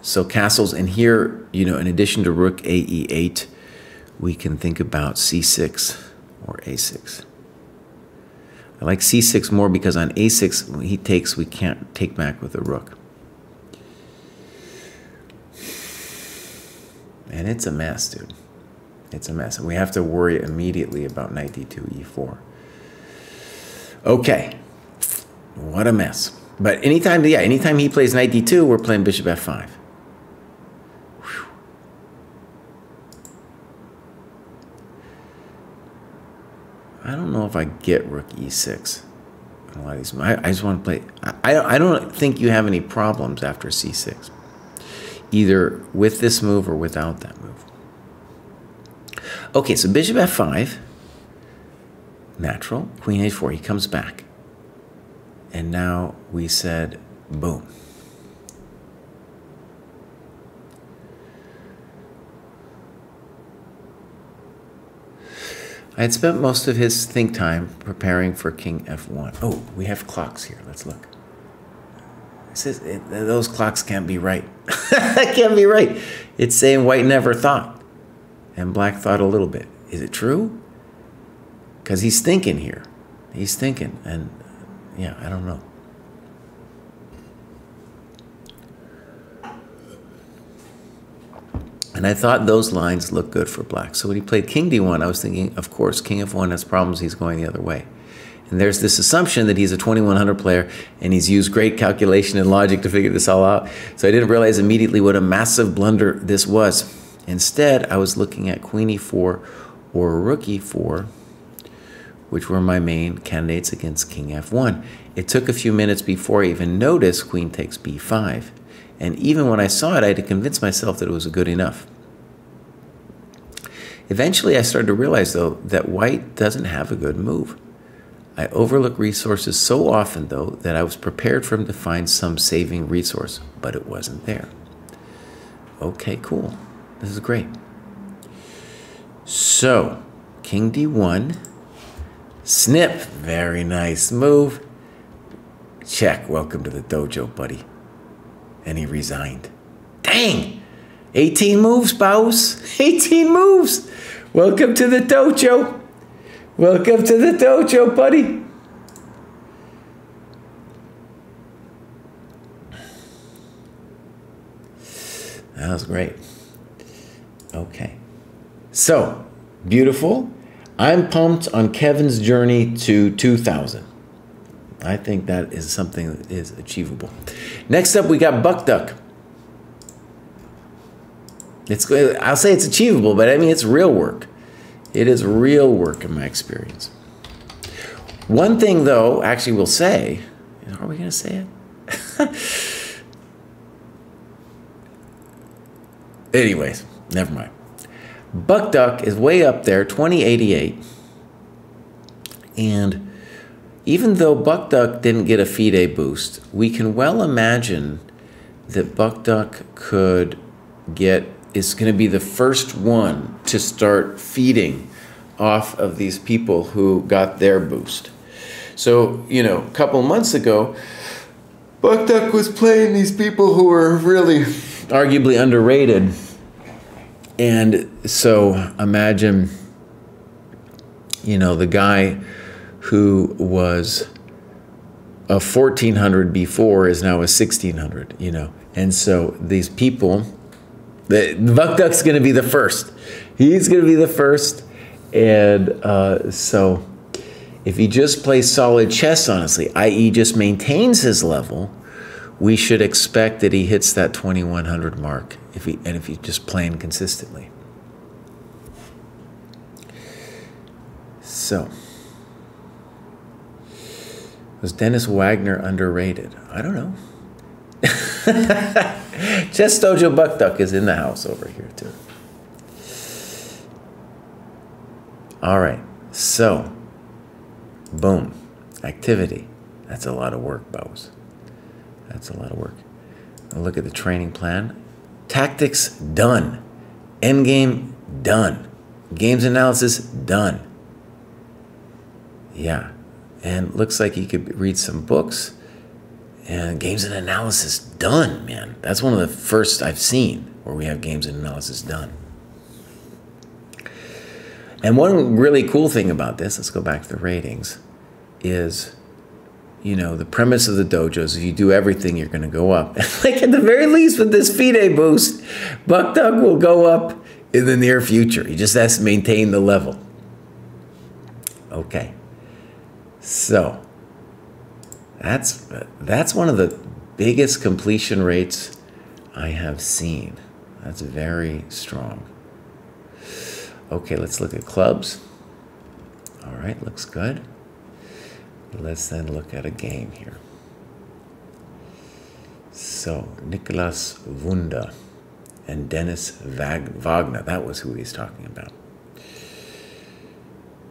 So castles, and here, you know, in addition to rook a e8, we can think about c6 or a6. I like c6 more because on a6, when he takes, we can't take back with the rook. And it's a mess, dude. It's a mess. And we have to worry immediately about knight d2, e4. Okay. What a mess. But anytime he plays knight d2, we're playing bishop f5. Whew. I don't know if I get rook e6. I just want to play. I don't think you have any problems after c6. Either with this move or without that move. Okay, so bishop f5. natural, queen h4, he comes back. And now we said, boom. I had spent most of his think time preparing for king f1. Oh, we have clocks here. Let's look. It says those clocks can't be right. That can't be right. It's saying white never thought, and black thought a little bit. Is it true? Because he's thinking here. He's thinking, and yeah, I don't know. And I thought those lines looked good for black. So when he played king d1, I was thinking, of course, king f1 has problems. He's going the other way. And there's this assumption that he's a 2100 player and he's used great calculation and logic to figure this all out. So I didn't realize immediately what a massive blunder this was. Instead, I was looking at queen e4 or rook e4, which were my main candidates against king f1. It took a few minutes before I even noticed queen takes b5. And even when I saw it, I had to convince myself that it was good enough. Eventually, I started to realize, though, that white doesn't have a good move. I overlook resources so often, though, that I was prepared for him to find some saving resource, but it wasn't there. Okay, cool. This is great. So, king d1, snip, very nice move. Check, welcome to the dojo, buddy. And he resigned. Dang! 18 moves, boss. 18 moves. Welcome to the dojo. Welcome to the dojo, buddy. That was great. Okay. So, beautiful. I'm pumped on Kevin's journey to 2000. I think that is something that is achievable. Next up, we got Buck Duck. I'll say it's achievable, but I mean, it's real work. It is real work in my experience. One thing, though, actually we'll say, are we going to say it? Anyways, never mind. Buck Duck is way up there, 2088. And even though Buck Duck didn't get a FIDE boost, we can well imagine that Buck Duck is going to be the first one to start feeding off of these people who got their boost. So, you know, a couple months ago, Buck Duck was playing these people who were really arguably underrated. And so imagine, you know, the guy who was a 1400 before is now a 1600, you know. And so these people, Buck Duck's going to be the first. He's going to be the first. And so if he just plays solid chess, honestly, i.e. just maintains his level, we should expect that he hits that 2100 mark if he's just playing consistently. So, was Dennis Wagner underrated? I don't know. Chess Dojo Buck Duck is in the house over here too. All right, so, boom, activity. That's a lot of work, bows. That's a lot of work. Now look at the training plan. Tactics, done. Endgame, done. Games analysis, done. Yeah, and looks like you could read some books. And games and analysis, done, man. That's one of the first I've seen where we have games and analysis done. And one really cool thing about this, let's go back to the ratings, is, you know, the premise of the dojo is if you do everything, you're going to go up. Like at the very least with this FIDE boost, Buck Duck will go up in the near future. He just has to maintain the level. Okay. So, that's one of the biggest completion rates I have seen. That's very strong. Okay, let's look at clubs. All right, looks good. Let's then look at a game here. So, Nicolas Wunda and Dennis Wagner. That was who he's talking about.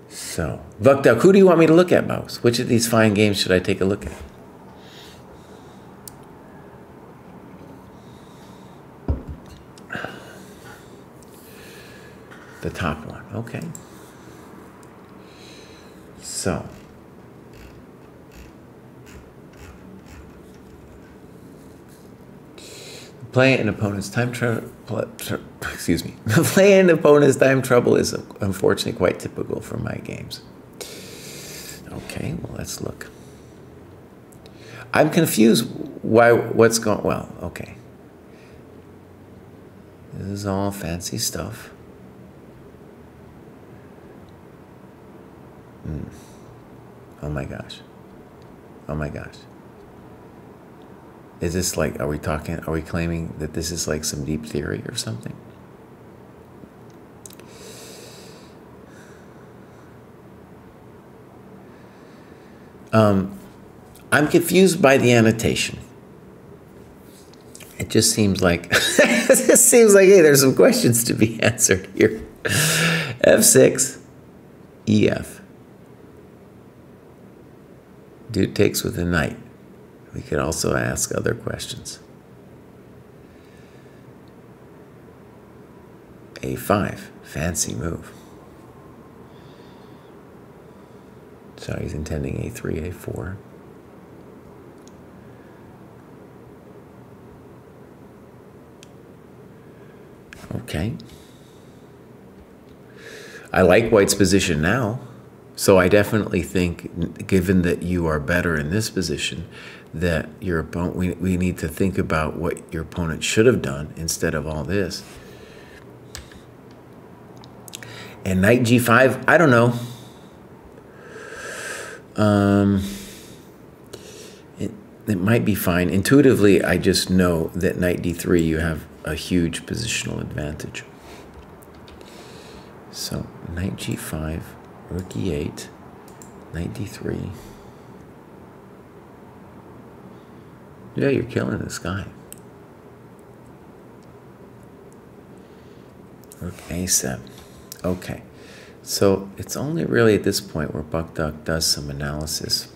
So So, Vukduk, who do you want me to look at most? Which of these fine games should I take a look at? The top one, okay. So, play an opponent's time trouble. Excuse me. Play an opponent's time trouble is unfortunately quite typical for my games. Okay, well, let's look. I'm confused why. What's going? Well, okay. This is all fancy stuff. Oh my gosh. Oh my gosh. Is this like, are we claiming that this is like some deep theory or something? I'm confused by the annotation. It just seems like, hey, there's some questions to be answered here. F6, EF. Dude takes with a knight. We could also ask other questions. A5, fancy move. So he's intending A3, A4. Okay. I like White's position now. So I definitely think, given that you are better in this position, that your opponent, we need to think about what your opponent should have done instead of all this. And knight G5, I don't know. It might be fine. Intuitively, I just know that knight D3, you have a huge positional advantage. So knight G5. Rook E8, knight D3. Yeah, you're killing this guy. Rook A7. Okay. So it's only really at this point where Vukduk does some analysis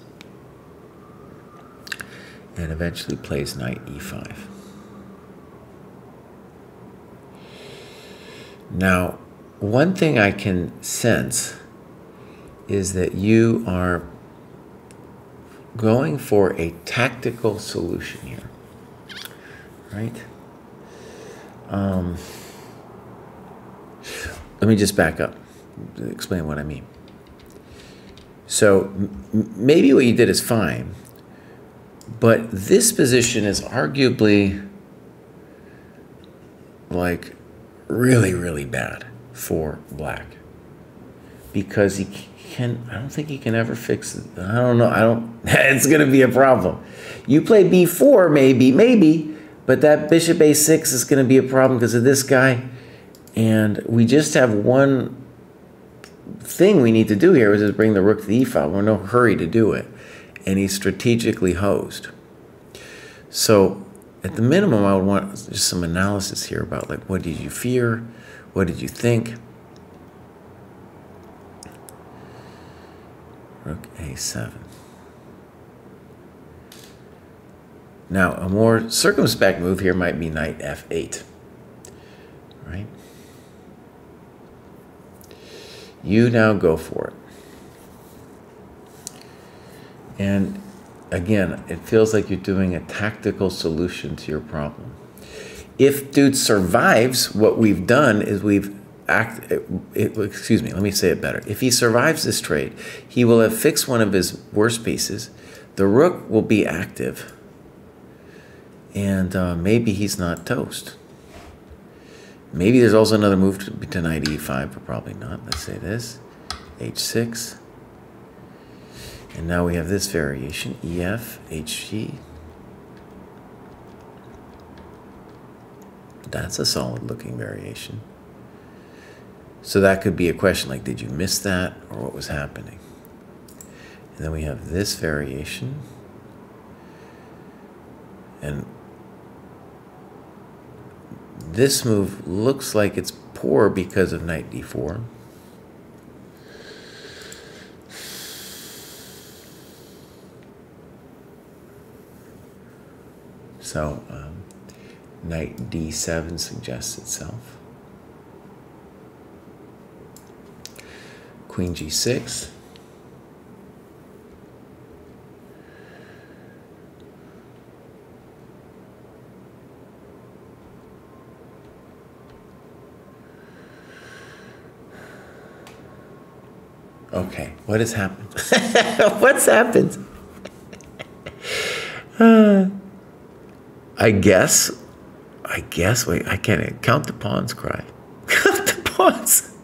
and eventually plays knight E5. Now, one thing I can sense is that you are going for a tactical solution here, right? Let me just back up to explain what I mean. So maybe what you did is fine, but this position is arguably like really, really bad for black because I don't think he can ever fix it. I don't know. It's going to be a problem. You play B4, maybe, but that bishop A6 is going to be a problem because of this guy. And we just have one thing we need to do here, which is bring the rook to the e-file. We're in no hurry to do it. And he's strategically hosed. So at the minimum, I would want just some analysis here about like, what did you fear? What did you think? Rook A7. Now, a more circumspect move here might be knight F8, right? You now go for it. And again, it feels like you're doing a tactical solution to your problem. If dude survives, what we've done is excuse me, let me say it better. If he survives this trade, he will have fixed one of his worst pieces. The rook will be active. And maybe he's not toast. Maybe there's also another move to knight E5, but probably not. Let's say this, H6. And now we have this variation, EF, HG. That's a solid looking variation. So that could be a question like, did you miss that or what was happening? And then we have this variation. And this move looks like it's poor because of knight D4. So knight d7 suggests itself. Queen g6. Okay, what has happened? What's happened? I guess, wait, I can't count the pawns, Kraai. Count the pawns.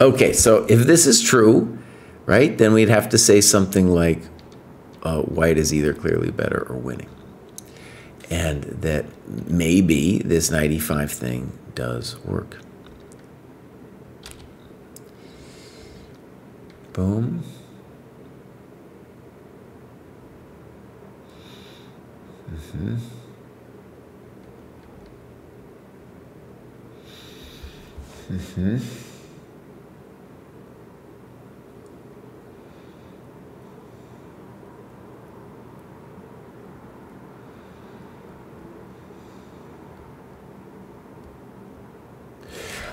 Okay, so if this is true, right, then we'd have to say something like white is either clearly better or winning. And that maybe this knight e5 thing does work. Boom. Mm-hmm. Mm-hmm.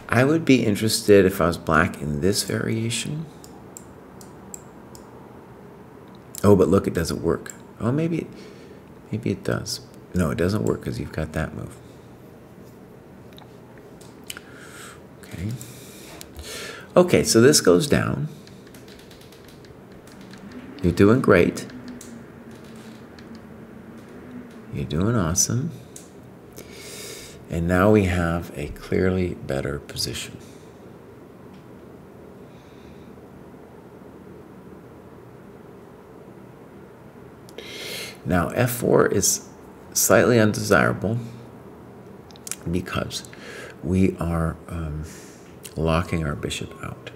I would be interested if I was black in this variation. Oh, but look, it doesn't work. Oh, maybe it does. No, it doesn't work because you've got that move. Okay. Okay, so this goes down. You're doing great. You're doing awesome. And now we have a clearly better position. Now, f4 is slightly undesirable because we are locking our bishop out.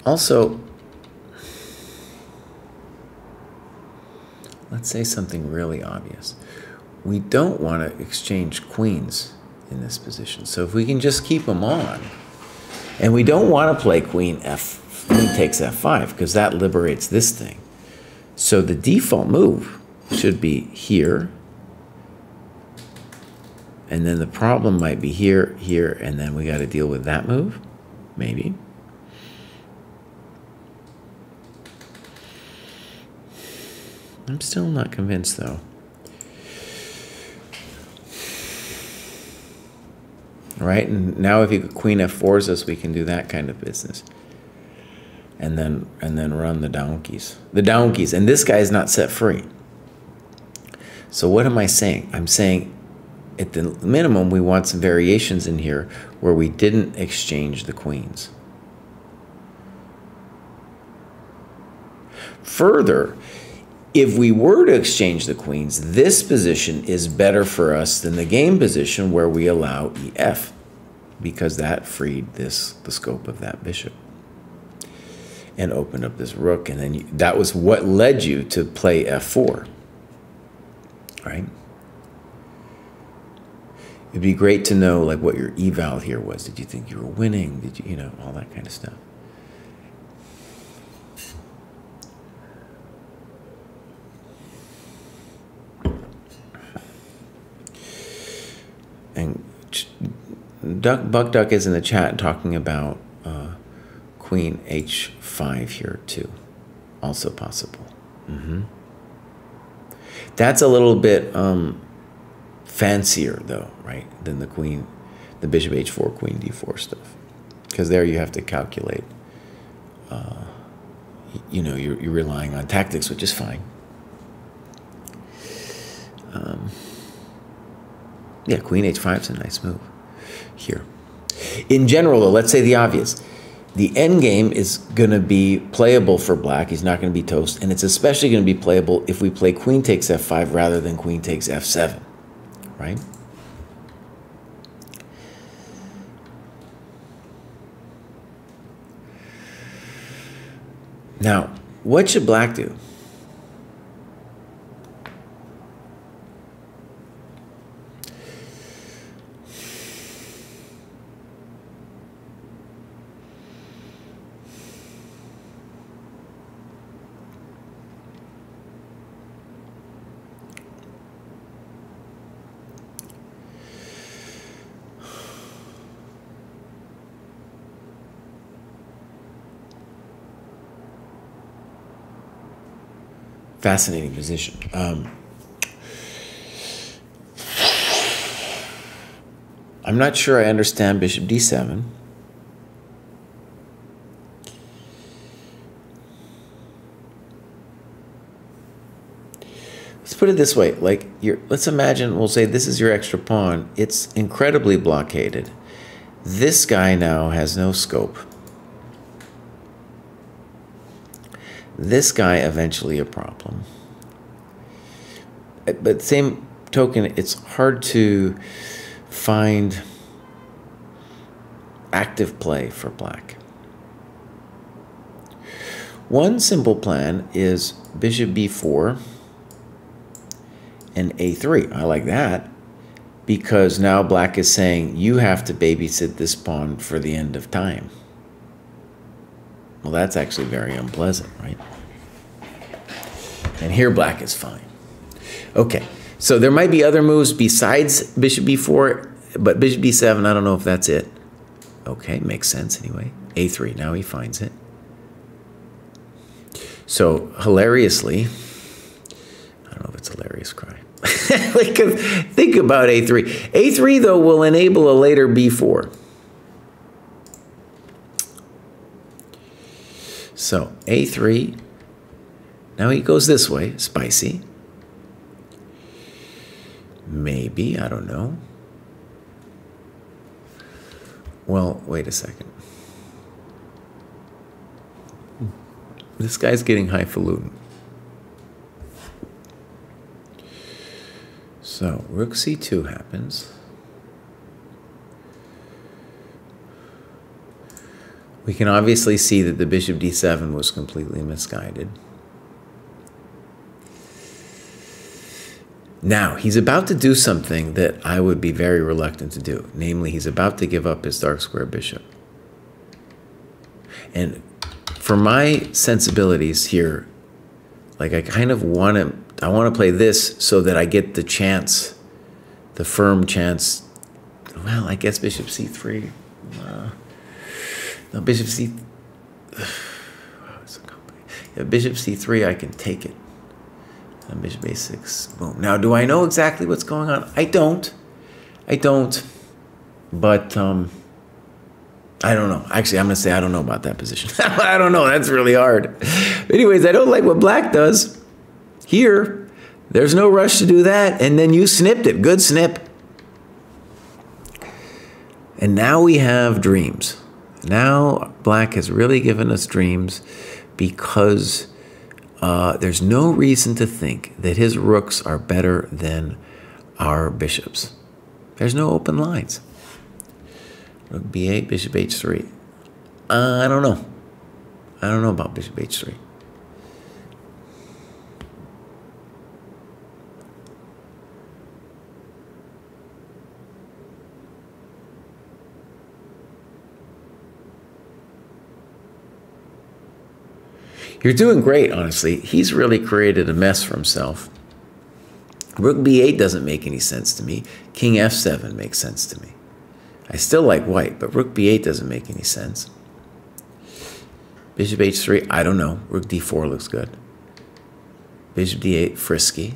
Also, let's say something really obvious. We don't want to exchange queens in this position. So if we can just keep them on, and we don't want to play queen takes f5 because that liberates this thing. So the default move should be here. And then the problem might be here, here, and then we got to deal with that move, maybe. I'm still not convinced, though. Right, and now if you queen f4s us, we can do that kind of business. And then run the donkeys. The donkeys, and this guy is not set free. So what am I saying? I'm saying at the minimum, we want some variations in here where we didn't exchange the queens. Further, if we were to exchange the queens, this position is better for us than the game position where we allow ef, because that freed the scope of that bishop and opened up this rook, and then that was what led you to play f4, right? It'd be great to know like what your eval here was. Did you think you were winning? Did you, all that kind of stuff. And Buck Duck is in the chat talking about queen h5 here too. Also possible. That's a little bit fancier though, right? Than the bishop h4, queen d4 stuff. Because there you have to calculate. You're relying on tactics, which is fine. Yeah, queen h5 is a nice move here. In general, though, let's say the obvious. The endgame is going to be playable for black. He's not going to be toast. And it's especially going to be playable if we play queen takes f5 rather than queen takes f7, right? Now, what should black do? Fascinating position. I'm not sure I understand bishop d7. Let's put it this way, like, let's imagine, we'll say this is your extra pawn. It's incredibly blockaded. This guy now has no scope. This guy eventually a problem. But same token, it's hard to find active play for black. One simple plan is bishop b4 and a3. I like that because now black is saying you have to babysit this pawn for the end of time. Well, that's actually very unpleasant, right? And here black is fine. Okay, so there might be other moves besides bishop b4, but bishop b7, I don't know if that's it. Okay, makes sense anyway. a3, now he finds it. So hilariously, I don't know if it's hilarious, Kraai. Think about a3. a3, though, will enable a later b4. So a3, now he goes this way, spicy. Maybe, I don't know. Well, wait a second. This guy's getting highfalutin. So rook c2 happens. We can obviously see that the bishop d7 was completely misguided. Now, he's about to do something that I would be very reluctant to do. Namely, he's about to give up his dark square bishop. And for my sensibilities here, like I kind of want to play this so that I get the chance, the firm chance. Well, I guess bishop c3. No, bishop c. Wow, it's so complicated. Yeah, bishop c3, I can take it. And bishop a6. Boom. Now, do I know exactly what's going on? I don't. But I don't know. Actually, I'm going to say I don't know about that position. I don't know. That's really hard. Anyways, I don't like what black does. Here, there's no rush to do that. And then you snipped it. Good snip. And now we have dreams. Now black has really given us dreams because there's no reason to think that his rooks are better than our bishops. There's no open lines. Rook b8, bishop h3. I don't know. I don't know about bishop h3. You're doing great, honestly. He's really created a mess for himself. Rook b8 doesn't make any sense to me. King f7 makes sense to me. I still like white, but rook b8 doesn't make any sense. Bishop h3, I don't know. Rook d4 looks good. Bishop d8, frisky.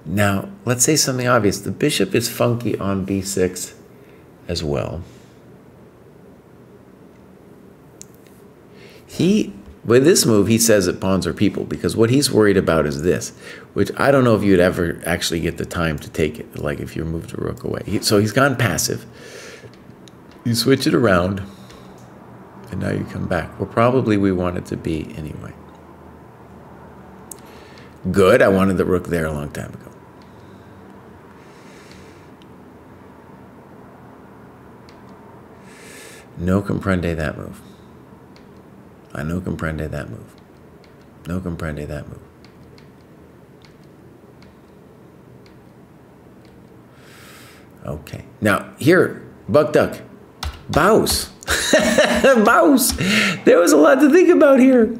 Now, let's say something obvious. The bishop is funky on b6 as well. With this move, he says that pawns are people because what he's worried about is this, which I don't know if you'd ever actually get the time to take it, like if you moved a rook away. So he's gone passive. You switch it around, and now you come back. Well, probably we want it to be anyway. Good, I wanted the rook there a long time ago. No comprende that move. I no comprende that move. No comprende that move. Okay. Now, here, buck duck. Bows. Bows. There was a lot to think about here.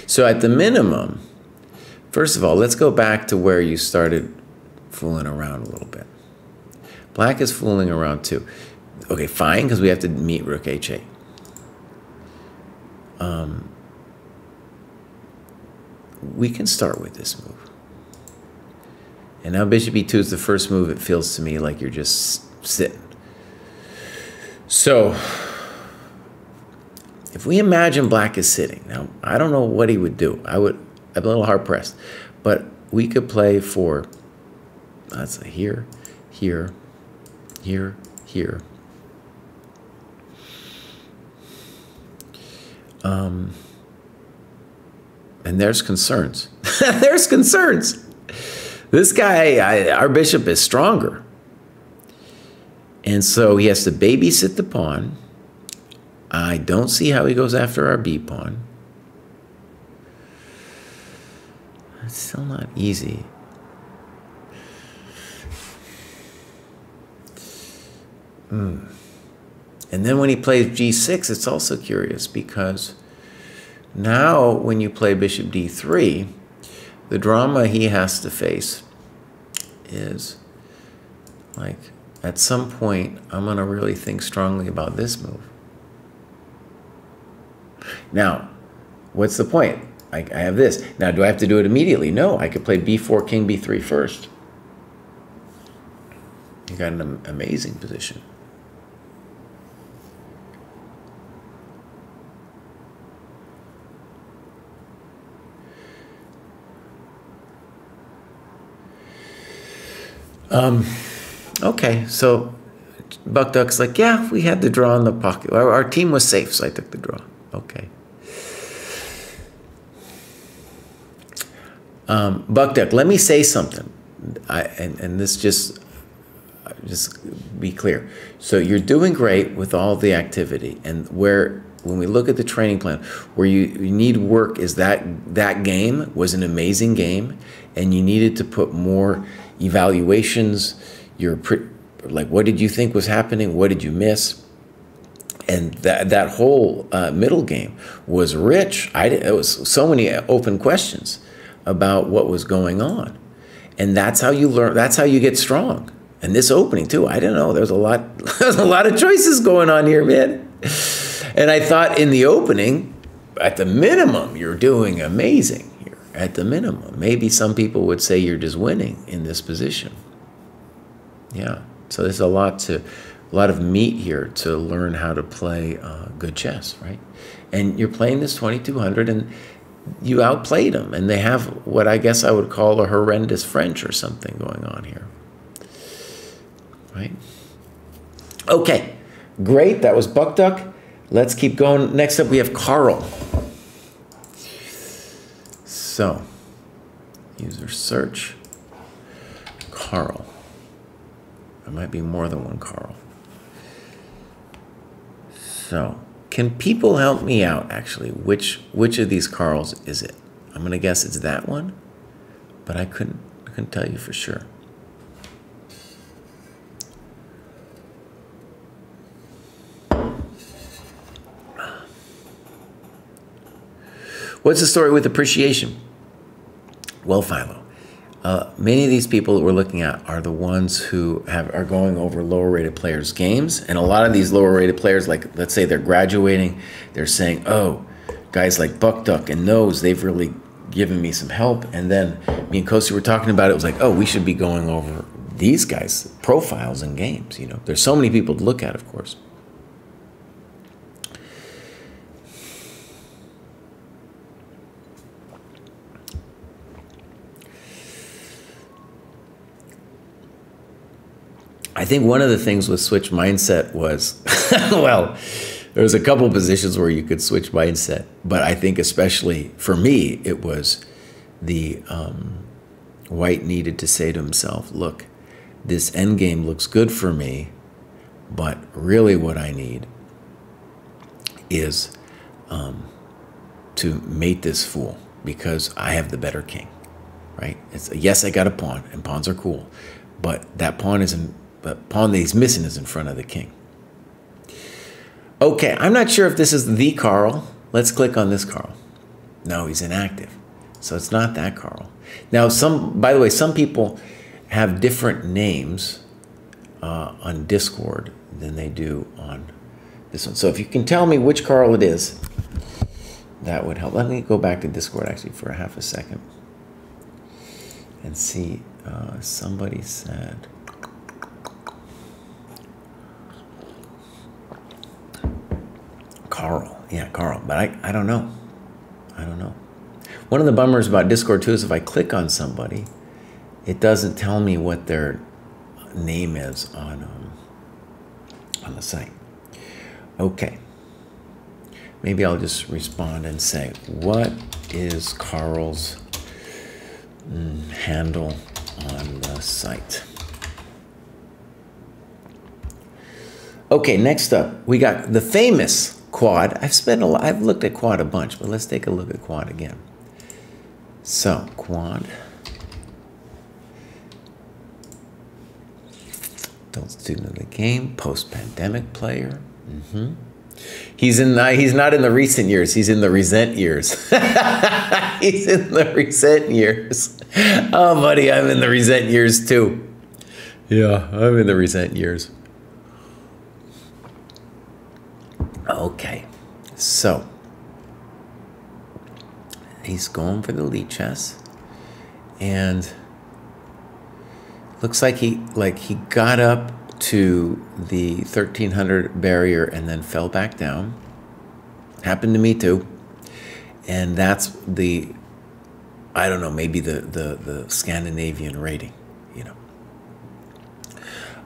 So at the minimum, first of all, let's go back to where you started fooling around a little bit. Black is fooling around too. Okay, fine, because we have to meet rook h8. We can start with this move. And now bishop e2 is the first move. It feels to me like you're just sitting. So if we imagine black is sitting, now I don't know what he would do. I'm a little hard pressed, but we could play for, let's say here, here, here, here. And there's concerns. There's concerns. This guy, our bishop is stronger. And so he has to babysit the pawn. I don't see how he goes after our b pawn. It's still not easy. And then when he plays g6, it's also curious because now when you play bishop d3, the drama he has to face is like, at some point, I'm going to really think strongly about this move. Now, what's the point? I have this. Now, do I have to do it immediately? No, I could play b4, king b3 first. You got an amazing position. Okay, so Buck Duck's like, yeah, we had the draw in the pocket. Our team was safe, so I took the draw. Okay. Buck Duck, let me say something. And this just be clear. So you're doing great with all the activity, and when we look at the training plan, where you need work is that game was an amazing game, and you needed to put more evaluations. Like, what did you think was happening? What did you miss? And that whole middle game was rich. It was so many open questions about what was going on, and that's how you learn. That's how you get strong. And this opening too, I don't know. There's a lot of choices going on here, man. And I thought in the opening, at the minimum, you're doing amazing here. At the minimum, maybe some people would say you're just winning in this position. Yeah. So there's a lot of meat here to learn how to play good chess, right? And you're playing this 2200, and you outplayed them, and they have what I guess I would call a horrendous French or something going on here, right? Okay, great. That was Buck Duck. Let's keep going. Next up, we have Carl. So, user search, Carl. There might be more than one Carl. So, can people help me out, actually? Which of these Carls is it? I'm going to guess it's that one, but I couldn't tell you for sure. What's the story with appreciation? Well, Philo, many of these people that we're looking at are the ones who are going over lower rated players' games. And a lot of these lower rated players, like let's say they're graduating, they're saying, oh, guys like Buck Duck and Nose, they've really given me some help. And then me and Kostya were talking about it. It was like, oh, we should be going over these guys' profiles and games. You know, there's so many people to look at, of course. I think one of the things with switch mindset was, well, there was a couple positions where you could switch mindset, but I think especially for me, it was the White needed to say to himself, look, this endgame looks good for me, but really what I need is to mate this fool because I have the better king, right? Yes, I got a pawn, and pawns are cool, but that pawn is But pawn that he's missing is in front of the king. Okay, I'm not sure if this is the Karl. Let's click on this Karl. No, he's inactive. So it's not that Karl. Now, by the way, some people have different names on Discord than they do on this one. So if you can tell me which Karl it is, that would help. Let me go back to Discord actually for a half a second and see. Somebody said Karl. Yeah, Karl. But I don't know. I don't know. One of the bummers about Discord too is if I click on somebody, it doesn't tell me what their name is on the site. Okay. Maybe I'll just respond and say, what is Karl's handle on the site? Okay, next up, we got the famous Quad. I've looked at Quad a bunch, but let's take a look at Quad again. So, Quad. Adult student of the game, post-pandemic player. He's not in the recent years. He's in the resent years. He's in the resent years. Oh, buddy, I'm in the resent years too. Yeah, I'm in the resent years. Okay, so he's going for the lead chess, and looks like he got up to the 1300 barrier and then fell back down. Happened to me too. And that's the, I don't know, maybe the Scandinavian rating, you know.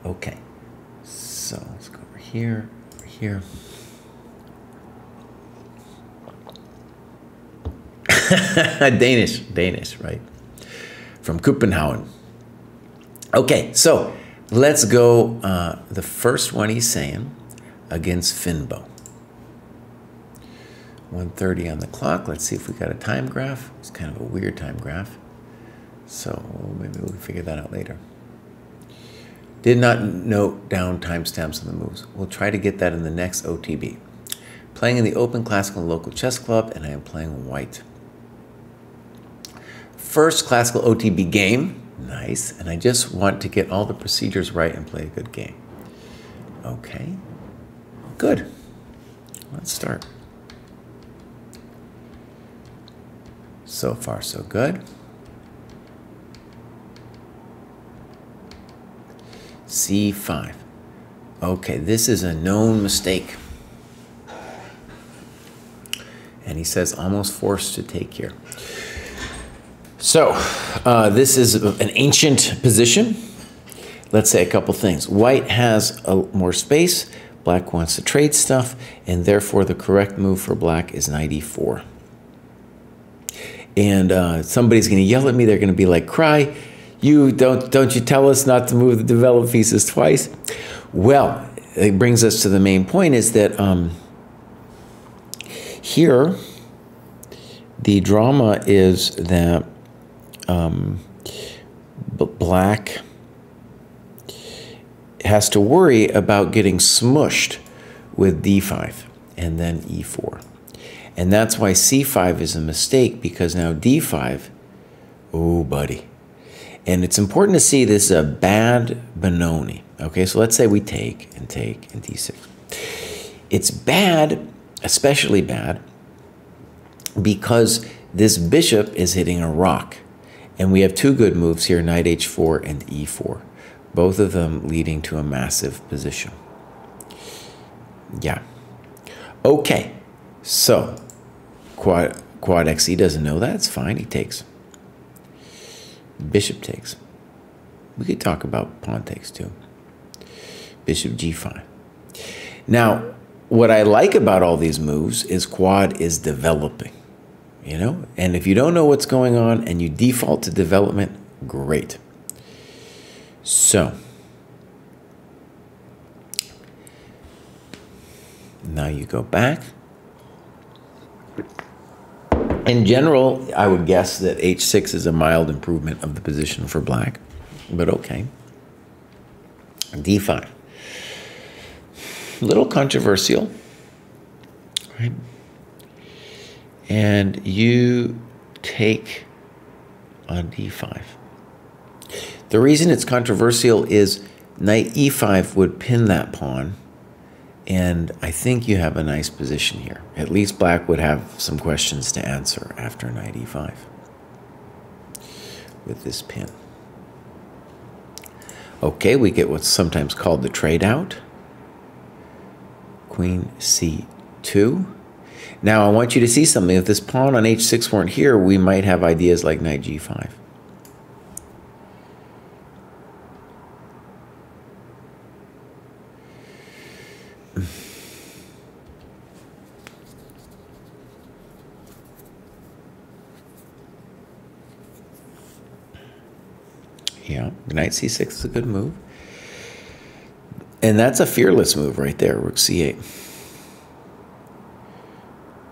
Okay, so let's go over here, over here. Danish, right? From Copenhagen. Okay, so let's go, the first one he's saying, against Finbo. 1:30 on the clock. Let's see if we got a time graph. It's kind of a weird time graph. So maybe we'll figure that out later. Did not note down timestamps on the moves. We'll try to get that in the next OTB. Playing in the Open Classical and Local Chess Club, and I am playing white. First classical OTB game. Nice. And I just want to get all the procedures right and play a good game. Okay. Good. Let's start. So far, so good. C5. Okay, this is a known mistake. And he says almost forced to take here. So, this is an ancient position. Let's say a couple things. White has more space. Black wants to trade stuff. And therefore, the correct move for black is knight e4. And somebody's going to yell at me. They're going to be like, Kraai, don't you tell us not to move the developed pieces twice? Well, it brings us to the main point is that here, the drama is that black has to worry about getting smushed with d5 and then e4. And that's why c5 is a mistake, because now d5, oh, buddy. And it's important to see this is a bad Benoni. Okay, so let's say we take and d6. It's bad, especially bad, because this bishop is hitting a rock. And we have two good moves here, knight h4 and e4. Both of them leading to a massive position. Yeah. Okay, so quad XE doesn't know that. It's fine. He takes. Bishop takes. We could talk about pawn takes too. Bishop g5. Now, what I like about all these moves is quad is developing, you know? And if you don't know what's going on and you default to development, great. So, now you go back. In general, I would guess that h6 is a mild improvement of the position for black, but okay. D5. A little controversial, right? And you take on D5. The reason it's controversial is knight E5 would pin that pawn, and I think you have a nice position here. At least black would have some questions to answer after knight E5 with this pin. Okay, we get what's sometimes called the trade out. Queen C2. Now I want you to see something. If this pawn on H6 weren't here, we might have ideas like knight G5. Yeah, knight C6 is a good move. And that's a fearless move right there, rook C8.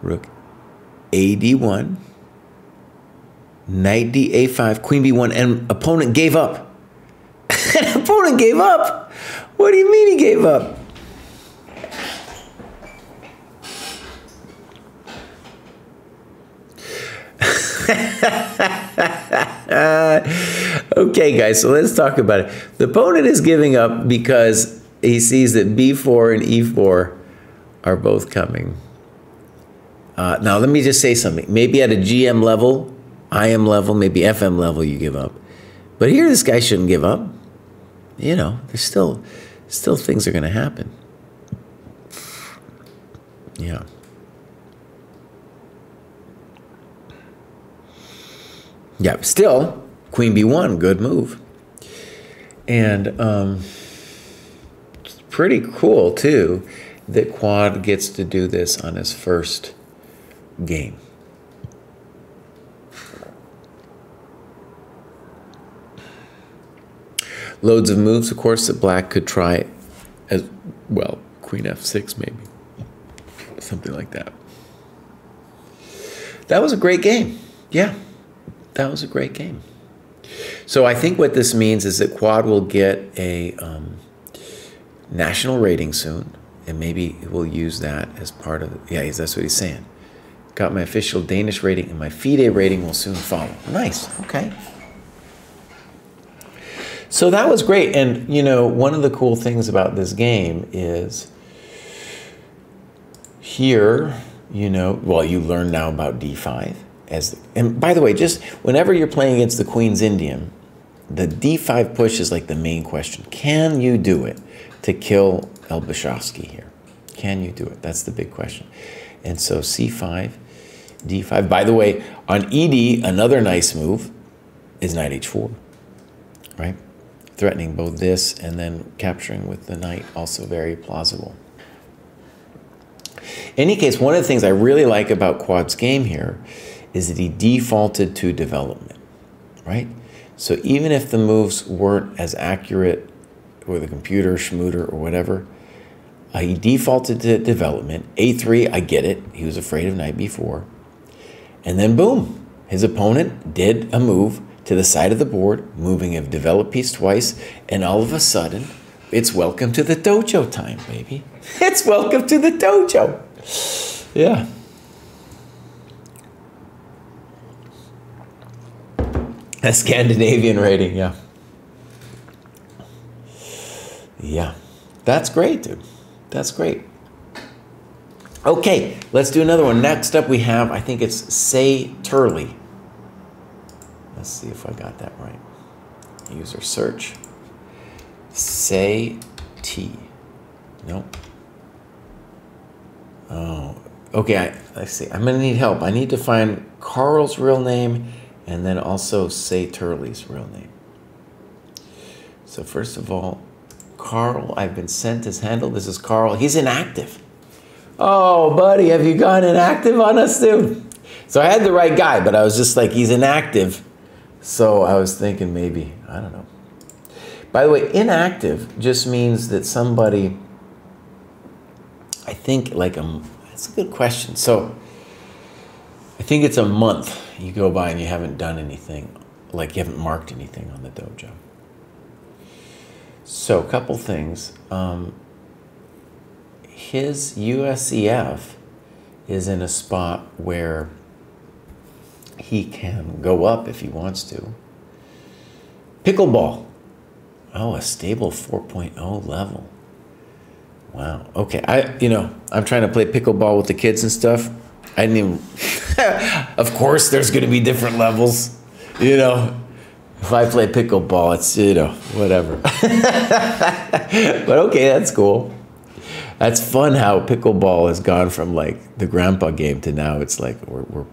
Rook AD1, knight DA5, queen B1, and opponent gave up. An opponent gave up? What do you mean he gave up? Okay, guys, so let's talk about it. The opponent is giving up because he sees that B4 and E4 are both coming. Now, let me just say something. Maybe at a GM level, IM level, maybe FM level, you give up. But here, this guy shouldn't give up. You know, there's still things are going to happen. Yeah. Yeah, still, queen B1, good move. And it's pretty cool, too, that Quad gets to do this on his first game. Loads of moves, of course, that black could try as well. Queen F6, maybe. Something like that. That was a great game. Yeah. That was a great game. So I think what this means is that Quad will get a national rating soon, and maybe we'll use that as part of it. Yeah, that's what he's saying. Got my official Danish rating, and my FIDE rating will soon follow. Nice. Okay. So that was great. And, you know, one of the cool things about this game is here, you know, well, you learn now about D5. And by the way, just whenever you're playing against the Queen's Indian, the D5 push is like the main question. Can you do it to kill Elbashovsky here? Can you do it? That's the big question. And so C5, D5. By the way, on ED, another nice move is knight H4, right? Threatening both this and then capturing with the knight, also very plausible. In any case, one of the things I really like about Quad's game here is that he defaulted to development, right? So even if the moves weren't as accurate with a computer, schmooter, or whatever, he defaulted to development. A3, I get it. He was afraid of knight B4. And then boom, his opponent did a move to the side of the board, moving a developed piece twice, and all of a sudden, it's welcome to the dojo time, baby. It's welcome to the dojo. Yeah. A Scandinavian rating, yeah. Yeah. That's great, dude. That's great. Okay, let's do another one. Next up we have, I think it's Say Turley. Let's see if I got that right. User search. Say T. Nope. Oh, okay, let's see. I'm gonna need help. I need to find Carl's real name and then also Say Turley's real name. So first of all, Carl, I've been sent his handle. This is Carl. He's inactive. Oh, buddy, have you gone inactive on us, dude? So I had the right guy, but I was just like, he's inactive. So I was thinking maybe, I don't know. By the way, inactive just means that somebody, I think like that's a good question. So I think it's a month you go by and you haven't done anything, like you haven't marked anything on the dojo. So, a couple things. His USEF is in a spot where he can go up if he wants to. Pickleball. Oh, a stable 4.0 level. Wow. Okay. I'm trying to play pickleball with the kids and stuff. I didn't even. Of course, there's going to be different levels. If I play pickleball, it's whatever. But okay, that's cool. That's fun how pickleball has gone from like the grandpa game to now it's like we're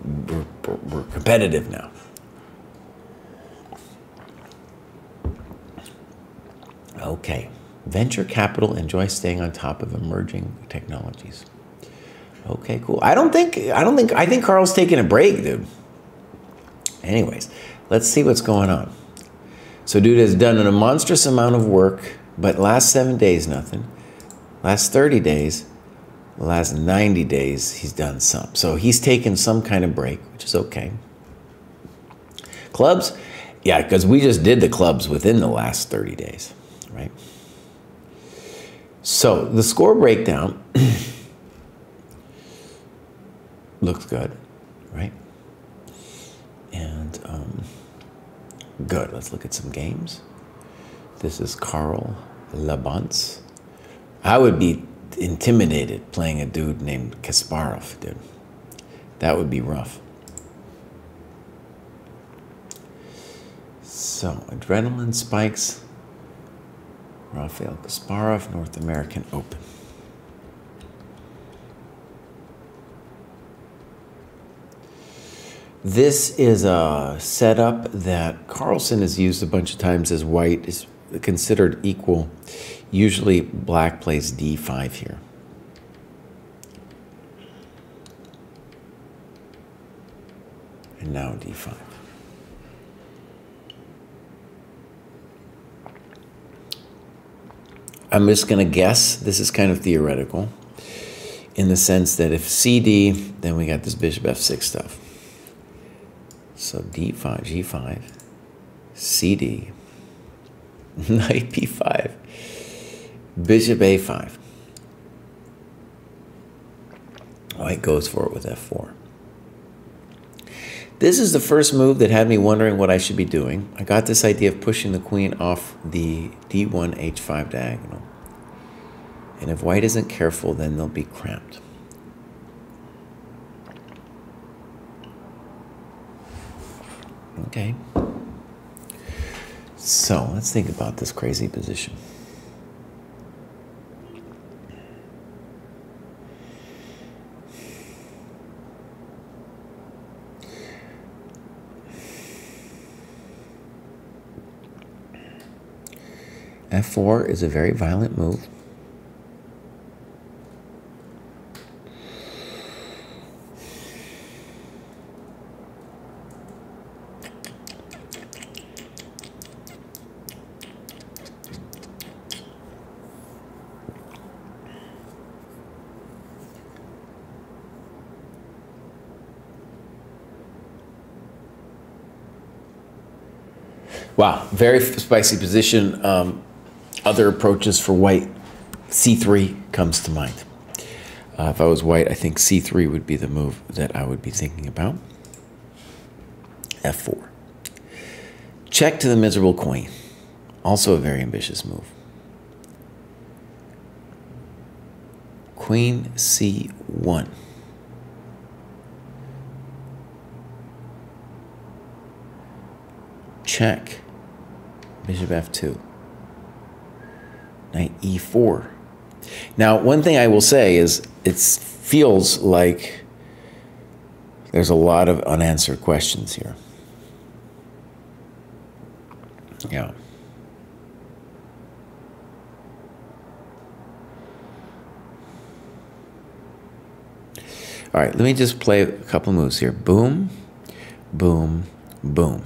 competitive now. Okay. Venture capital enjoy staying on top of emerging technologies. Okay, cool. I think Carl's taking a break, dude. Anyways, let's see what's going on. So dude has done a monstrous amount of work, but last 7 days, nothing. Last 30 days, last 90 days, he's done some. So he's taken some kind of break, which is okay. Clubs? Yeah, because we just did the clubs within the last 30 days, right? So the score breakdown looks good, right? And good. Let's look at some games. This is Carl Labonce. I would be intimidated playing a dude named Kasparov, dude. That would be rough. So, adrenaline spikes. Rafael Kasparov, North American Open. This is a setup that Carlsen has used a bunch of times as white is considered equal. Usually black plays d5 here. And now d5. I'm just going to guess. This is kind of theoretical in the sense that if CD, then we got this bishop f6 stuff. So d5, g5, cd, knight b5, bishop a5. White goes for it with f4. This is the first move that had me wondering what I should be doing. I got this idea of pushing the queen off the d1, h5 diagonal. And if white isn't careful, then they'll be cramped. Okay. So let's think about this crazy position. F4 is a very violent move. Wow, very spicy position. Other approaches for white, c3 comes to mind. If I was white, I think c3 would be the move that I would be thinking about. f4. Check to the miserable queen. Also a very ambitious move. Queen c1. Check. Bishop f2. Knight e4. Now, one thing I will say is it feels like there's a lot of unanswered questions here. Yeah. All right, let me just play a couple moves here. Boom, boom, boom.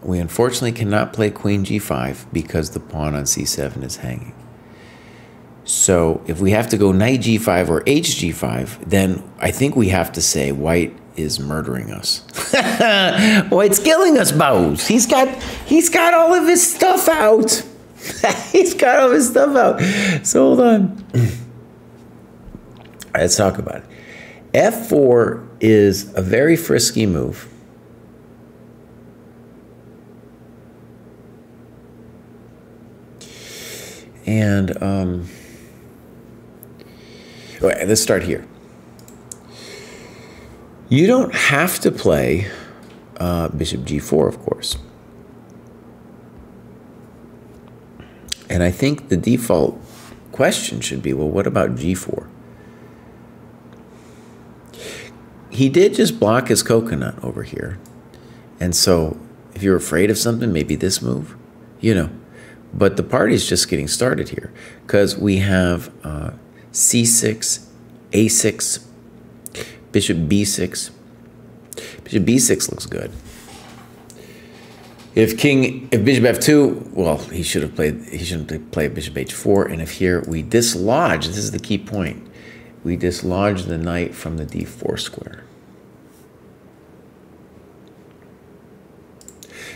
We unfortunately cannot play queen g5 because the pawn on c7 is hanging. So if we have to go knight g5 or hg5, then I think we have to say white is murdering us. White's killing us, Bows. He's got all of his stuff out. He's got all of his stuff out. So hold on. All right, let's talk about it. F4 is a very frisky move. And let's start here. You don't have to play bishop g4, of course. And I think the default question should be, well, what about g4? He did just block his coconut over here. And so if you're afraid of something, maybe this move, you know. But the party's just getting started here because we have c6, a6, bishop b6. Bishop b6 looks good. If bishop f2, well, he shouldn't play bishop h4. And if here we dislodge, this is the key point, we dislodge the knight from the d4 square.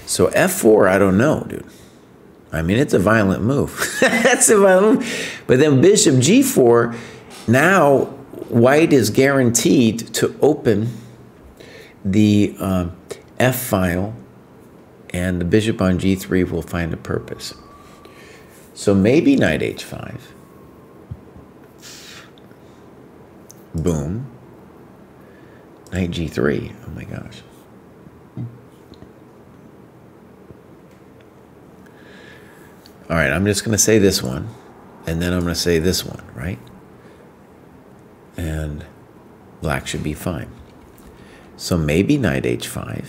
So f4, I don't know, dude. I mean, it's a violent move. That's a violent move. But then bishop g4, now white is guaranteed to open the f file, and the bishop on g3 will find a purpose. So maybe knight h5. Boom. Knight g3. Oh my gosh. All right, I'm just going to say this one, and then I'm going to say this one, right? And black should be fine. So maybe knight h5.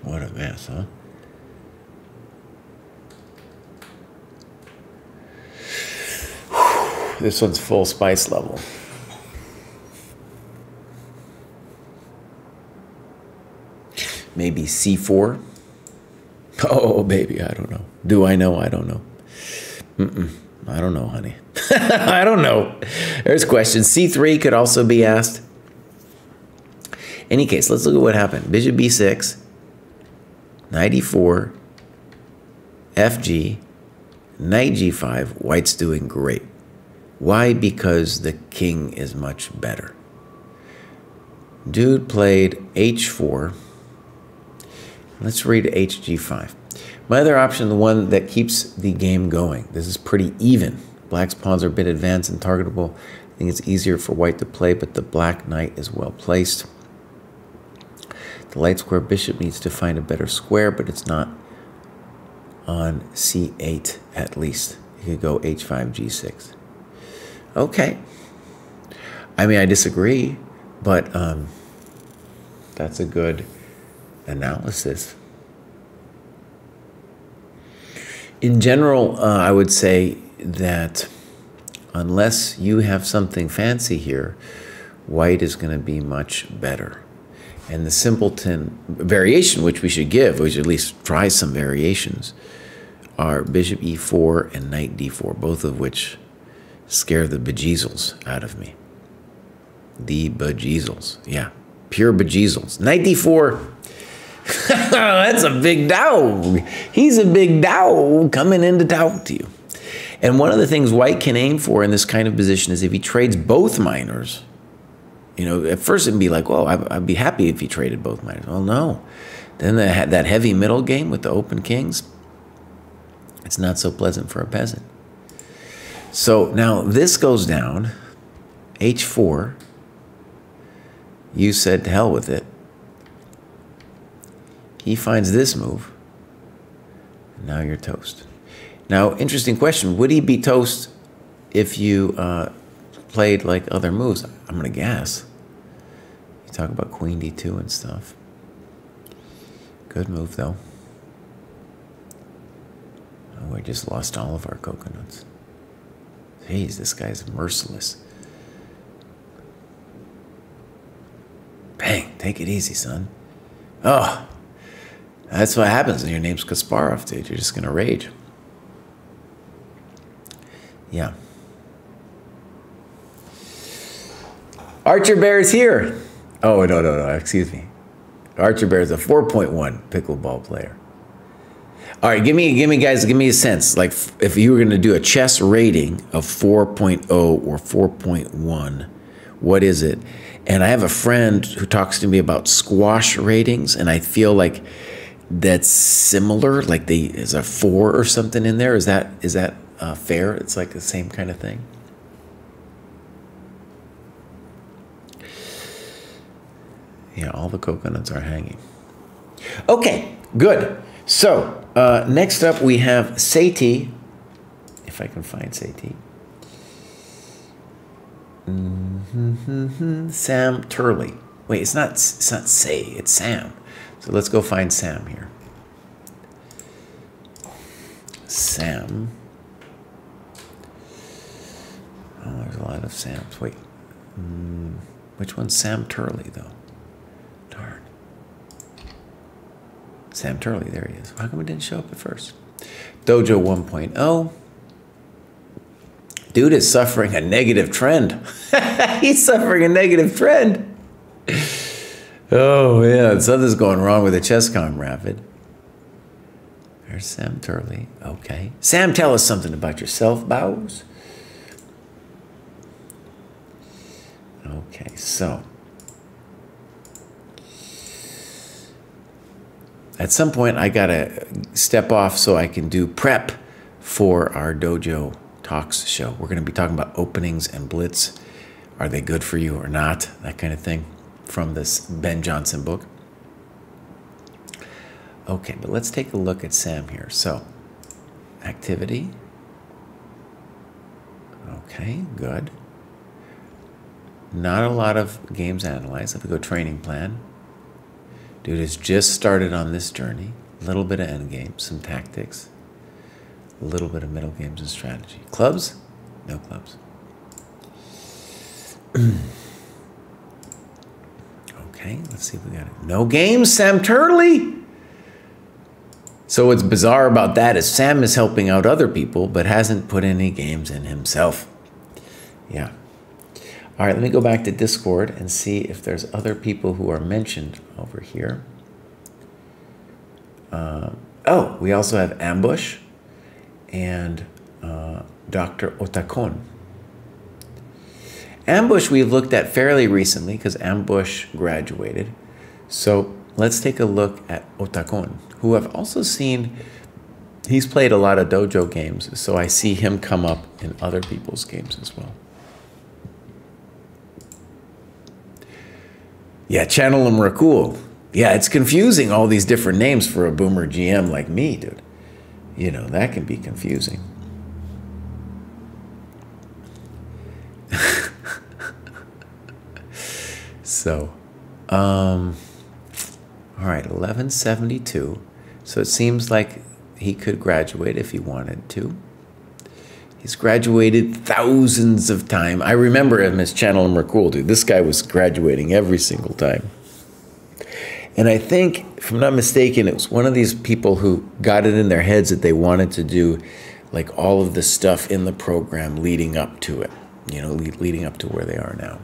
What a mess, huh? This one's full spice level. Maybe c4. Oh, baby, I don't know. Do I know? I don't know. I don't know, honey. I don't know. There's questions. c3 could also be asked. Any case, let's look at what happened. Bishop b6, knight e4, fg, knight g5. White's doing great. Why? Because the king is much better. Dude played h4. Let's read hg5. My other option, the one that keeps the game going. This is pretty even. Black's pawns are a bit advanced and targetable. I think it's easier for white to play, but the black knight is well placed. The light square bishop needs to find a better square, but it's not on c8 at least. You could go h5, g6. Okay. I mean, I disagree, but that's a good analysis. In general, I would say that unless you have something fancy here, white is going to be much better. And the simpleton variation, which we should give, we should at least try some variations, are bishop e4 and knight d4, both of which scare the bejeezles out of me. The bejeezles. Yeah, pure bejeezles. Knight d4. That's a big dog. He's a big dog coming in to talk to you. And one of the things white can aim for in this kind of position is if he trades both minors. You know, at first it'd be like, well, I'd be happy if he traded both minors. Well, no. Then that heavy middle game with the open kings, it's not so pleasant for a peasant. So now this goes down, h4. You said to hell with it. He finds this move. And now you're toast. Now, interesting question. Would he be toast if you played like other moves? I'm going to guess. You talk about queen d2 and stuff. Good move, though. Oh, I just lost all of our coconuts. Jeez, this guy's merciless. Bang, take it easy, son. Oh, That's what happens when your name's Kasparov, dude. You're just going to rage. Yeah. Archer Bear is here. Oh, no. Excuse me. Archer Bear is a 4.1 pickleball player. All right, give me a sense. Like if you were going to do a chess rating of 4.0 or 4.1, what is it? And I have a friend who talks to me about squash ratings, and I feel like that's similar. Like is a 4 or something in there. Is that fair? It's like the same kind of thing. Yeah, all the coconuts are hanging. Okay, good. So next up we have Sati. If I can find Sati. Sam Turley. Wait, it's not Say, it's Sam. So let's go find Sam here. Sam. Oh, there's a lot of Sams. Wait. Which one's Sam Turley, though? Darn. Sam Turley, there he is. How come it didn't show up at first? Dojo 1.0. Dude is suffering a negative trend. He's suffering a negative trend. Oh, yeah. Something's going wrong with the ChessCom Rapid. There's Sam Turley. Okay. Sam, tell us something about yourself, Bows. Okay, so. At some point, I got to step off so I can do prep for our Dojo Talks show. We're going to be talking about openings and blitz. Are they good for you or not? That kind of thing from this Ben Johnson book. Okay, but let's take a look at Sam here. So, activity. Okay, good. Not a lot of games analyzed. If we go training plan. Dude has just started on this journey. A little bit of endgame, some tactics. A little bit of middle games and strategy. Clubs? No clubs. Okay, let's see if we got it. No games, Sam Turley. So what's bizarre about that is Sam is helping out other people, but hasn't put any games in himself. Yeah. All right, let me go back to Discord and see if there's other people who are mentioned over here. Oh, we also have Ambush and Dr. Otakon. Ambush we've looked at fairly recently because Ambush graduated. So let's take a look at Otakon, who I've also seen, he's played a lot of dojo games, so I see him come up in other people's games as well. Yeah, Channel and Rakul. Yeah, it's confusing, all these different names for a boomer GM like me, dude. You know, that can be confusing. So, all right, 1172. So it seems like he could graduate if he wanted to. He's graduated thousands of times. I remember him as Channel and Rakul, dude. This guy was graduating every single time. And I think, if I'm not mistaken, it was one of these people who got it in their heads that they wanted to do like all of the stuff in the program leading up to it, you know, leading up to where they are now.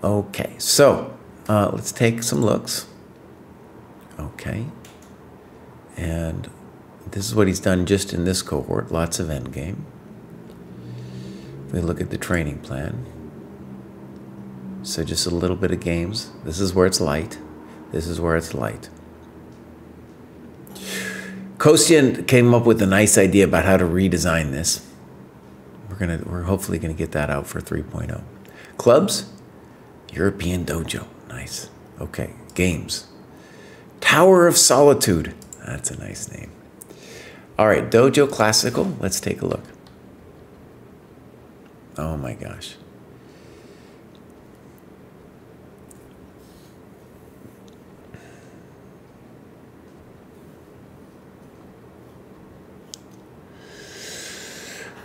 Okay, so let's take some looks. Okay. And this is what he's done just in this cohort, lots of endgame. We look at the training plan. So just a little bit of games. This is where it's light. This is where it's light. Kostya came up with a nice idea about how to redesign this. We're hopefully gonna get that out for 3.0. Clubs, European Dojo, nice. Okay, games. Tower of Solitude, that's a nice name. All right, Dojo Classical, let's take a look. Oh my gosh.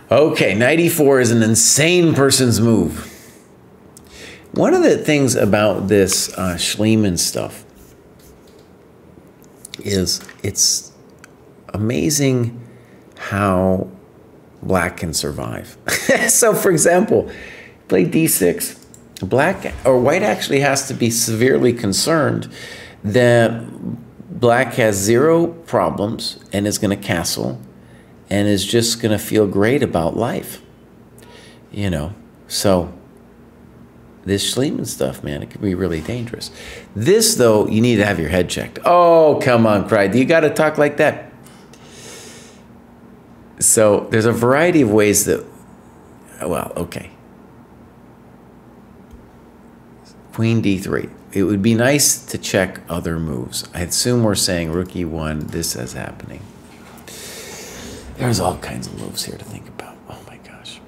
Okay, 94 is an insane person's move. One of the things about this Schliemann stuff is it's amazing how black can survive. So for example, play d6. Black or white actually has to be severely concerned that black has 0 problems and is going to castle and is just going to feel great about life. You know, so this Schliemann stuff, man, it could be really dangerous. This, though, you need to have your head checked. Oh, come on, Kraai. You got to talk like that. So there's a variety of ways that, well, okay. Queen d3. It would be nice to check other moves. I assume we're saying rook e1, this is happening. There's all kinds of moves here to think about. Oh my gosh.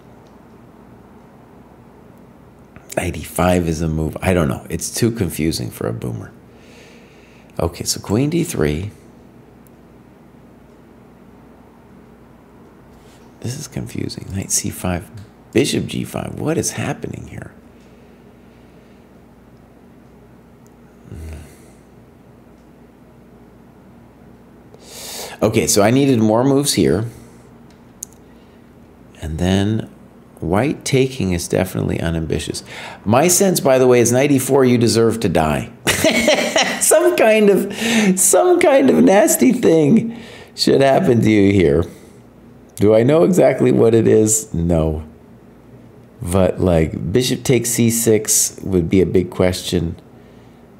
Knight e5 is a move. I don't know. It's too confusing for a boomer. Okay, so queen d3. This is confusing. Knight c5, bishop g5. What is happening here? Okay, so I needed more moves here. And then white taking is definitely unambitious. My sense, by the way, is knight e4, you deserve to die. some kind of nasty thing should happen to you here. Do I know exactly what it is? No. But like bishop takes c6 would be a big question.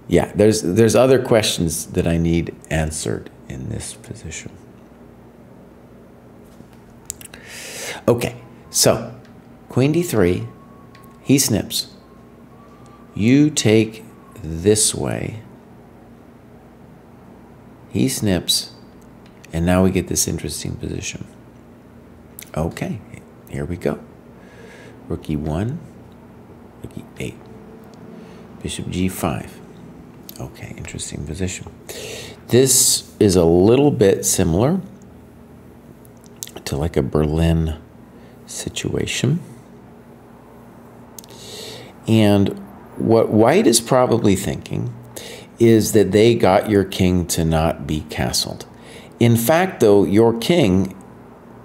Yeah, there's other questions that I need answered in this position. Okay, so queen d3, he snips. You take this way. He snips, and now we get this interesting position. Okay, here we go. Rook e1, rook e8, bishop g5. Okay, interesting position. This is a little bit similar to like a Berlin situation. And what white is probably thinking is that they got your king to not be castled. In fact, though, your king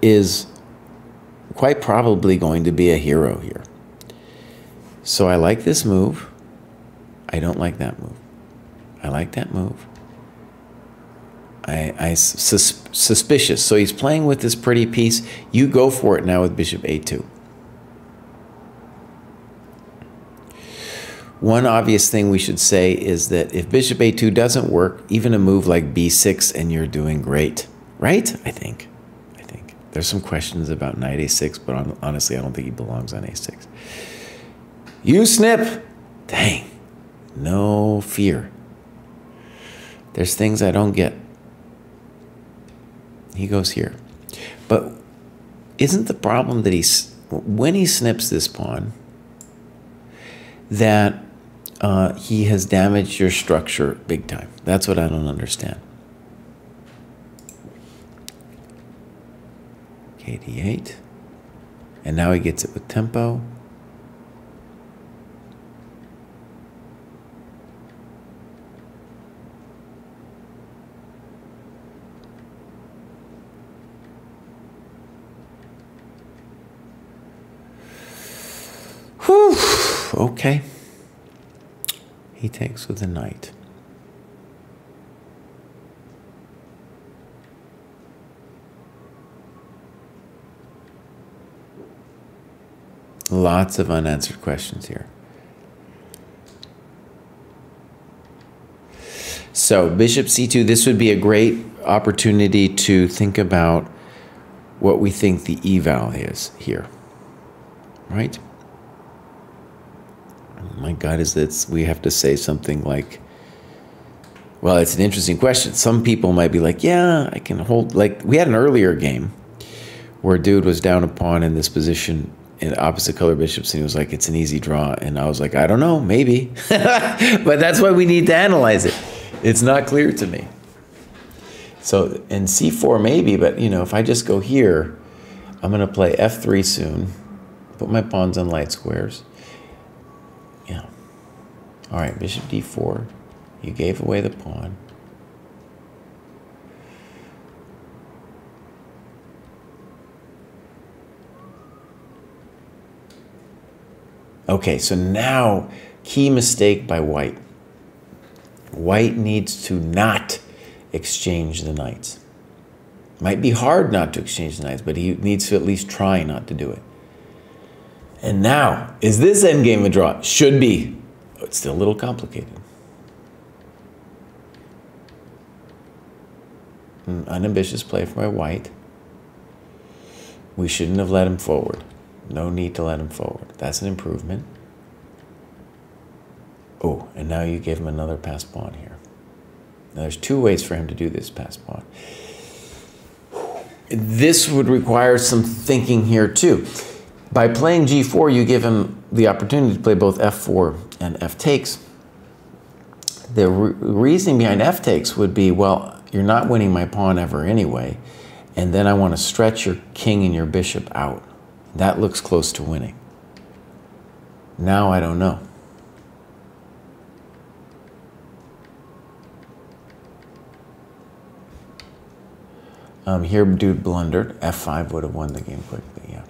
is quite probably going to be a hero here. So I like this move. I don't like that move. I like that move. Suspicious. So he's playing with this pretty piece. You go for it now with bishop a2. One obvious thing we should say is that if bishop a2 doesn't work, even a move like b6 and you're doing great, right? I think. There's some questions about knight a6, but honestly, I don't think he belongs on a6. You snip. Dang. No fear. There's things I don't get. He goes here. But isn't the problem that when he snips this pawn, that he has damaged your structure big time? That's what I don't understand. d8, and now he gets it with tempo. Whew. Okay. He takes with the knight. Lots of unanswered questions here. So bishop c2, this would be a great opportunity to think about what we think the eval is here, right? My God, is that we have to say something like, well, it's an interesting question. Some people might be like, yeah, I can hold, like we had an earlier game where a dude was down a pawn in this position in opposite color bishops, and he was like, it's an easy draw. And I was like, I don't know, maybe. But that's why we need to analyze it. It's not clear to me. So in c4 maybe, but you know, if I just go here, I'm going to play f3 soon, put my pawns on light squares. Yeah. All right, bishop d4. You gave away the pawn. Okay, so now, key mistake by white. White needs to not exchange the knights. Might be hard not to exchange the knights, but he needs to at least try not to do it. And now, is this endgame a draw? Should be. It's still a little complicated. Unambitious play for my white. We shouldn't have let him forward. No need to let him forward. That's an improvement. Oh, and now you give him another passed pawn here. Now there's two ways for him to do this passed pawn. This would require some thinking here too. By playing g4, you give him the opportunity to play both f4 and f takes. The reasoning behind f takes would be, well, you're not winning my pawn ever anyway, and then I want to stretch your king and your bishop out. That looks close to winning. Now I don't know. Here dude blundered. f5 would have won the game quickly, yeah.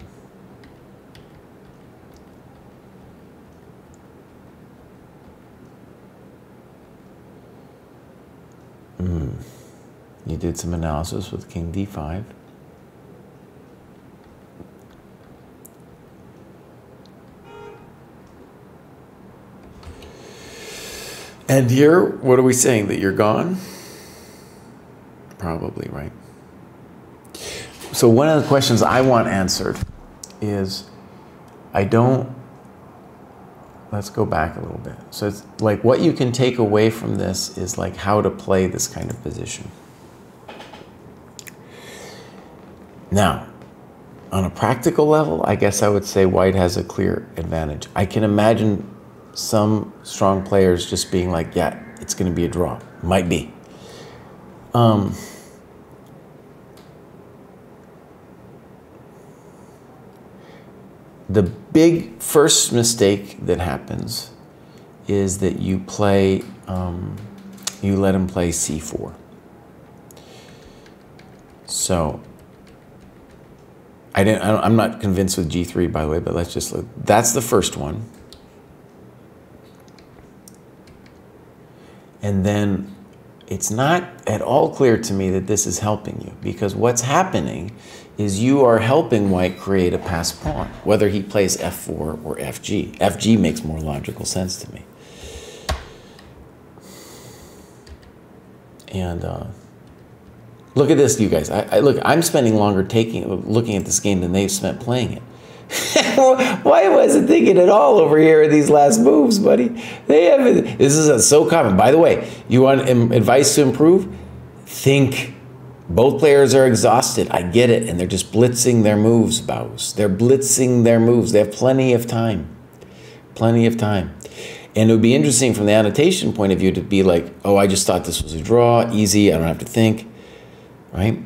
You did some analysis with king d5. And here, what are we saying? That you're gone? Probably, right? So one of the questions I want answered is, let's go back a little bit. So it's like what you can take away from this is like how to play this kind of position. Now, on a practical level, I guess I would say white has a clear advantage. I can imagine some strong players just being like, yeah, it's going to be a draw. Might be. The big first mistake that happens is that you play, you let him play c4. So, I'm not convinced with g3, by the way, but let's just look. That's the first one. And then it's not at all clear to me that this is helping you, because what's happening is you are helping white create a passed pawn, whether he plays f4 or fg. Fg makes more logical sense to me. And look at this, you guys. Look, I'm spending longer looking at this game than they've spent playing it. Why wasn't thinking at all over here in these last moves, buddy? They haven't. This is so common. By the way, you want advice to improve? Think. Both players are exhausted. I get it, and they're just blitzing their moves, Bows. They're blitzing their moves. They have plenty of time. Plenty of time. And it would be interesting from the annotation point of view to be like, oh, I just thought this was a draw, easy, I don't have to think, right?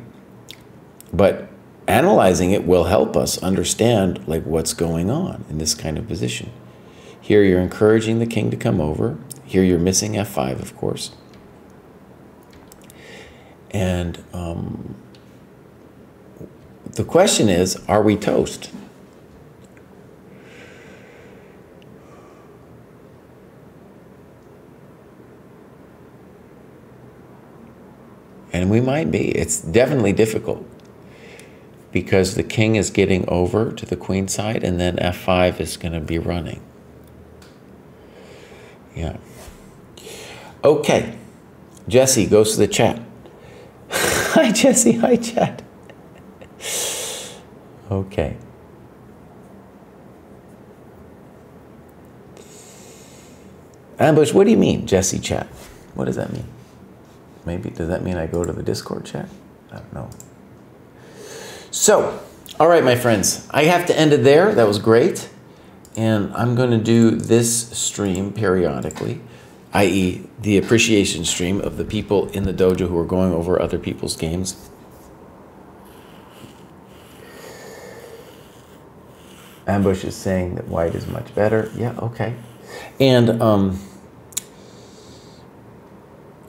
But analyzing it will help us understand like what's going on in this kind of position. Here you're encouraging the king to come over. Here you're missing f5, of course. And the question is, are we toast? And we might be. It's definitely difficult because the king is getting over to the queen side and then f5 is going to be running. Yeah. Okay. Jesse goes to the chat. Hi, Jesse. Hi, chat. Okay. Ambush, what do you mean, Jesse chat? What does that mean? Maybe, does that mean I go to the Discord chat? I don't know. So, all right, my friends. I have to end it there. That was great. And I'm going to do this stream periodically, i.e. the appreciation stream of the people in the dojo who are going over other people's games. Ambush is saying that white is much better. Yeah, okay. And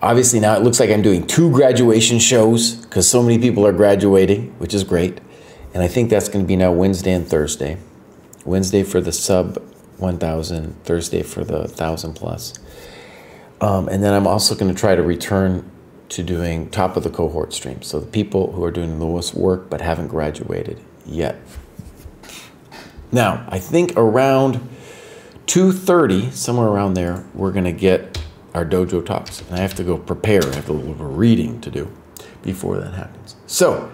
obviously now it looks like I'm doing 2 graduation shows because so many people are graduating, which is great. And I think that's going to be now Wednesday and Thursday. Wednesday for the sub 1,000, Thursday for the 1,000 plus. And then I'm also going to try to return to doing top of the cohort streams. So the people who are doing the most work but haven't graduated yet. Now, I think around 2:30, somewhere around there, we're going to get our dojo talks. And I have to go prepare. I have a little reading to do before that happens. So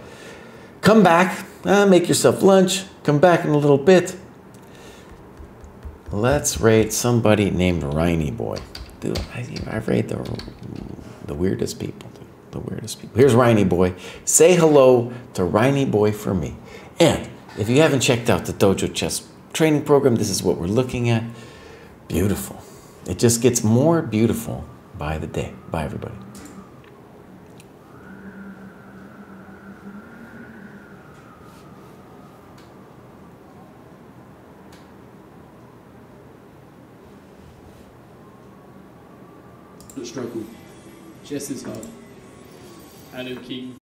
come back, make yourself lunch, come back in a little bit. Let's rate somebody named Rainy Boy. Dude, I rate the weirdest people. Dude, the weirdest people. Here's Rainy Boy. Say hello to Rainy Boy for me. And if you haven't checked out the Dojo Chess training program, this is what we're looking at. Beautiful. It just gets more beautiful by the day. Bye, everybody. Struggle. Chess is hard. Hello, King.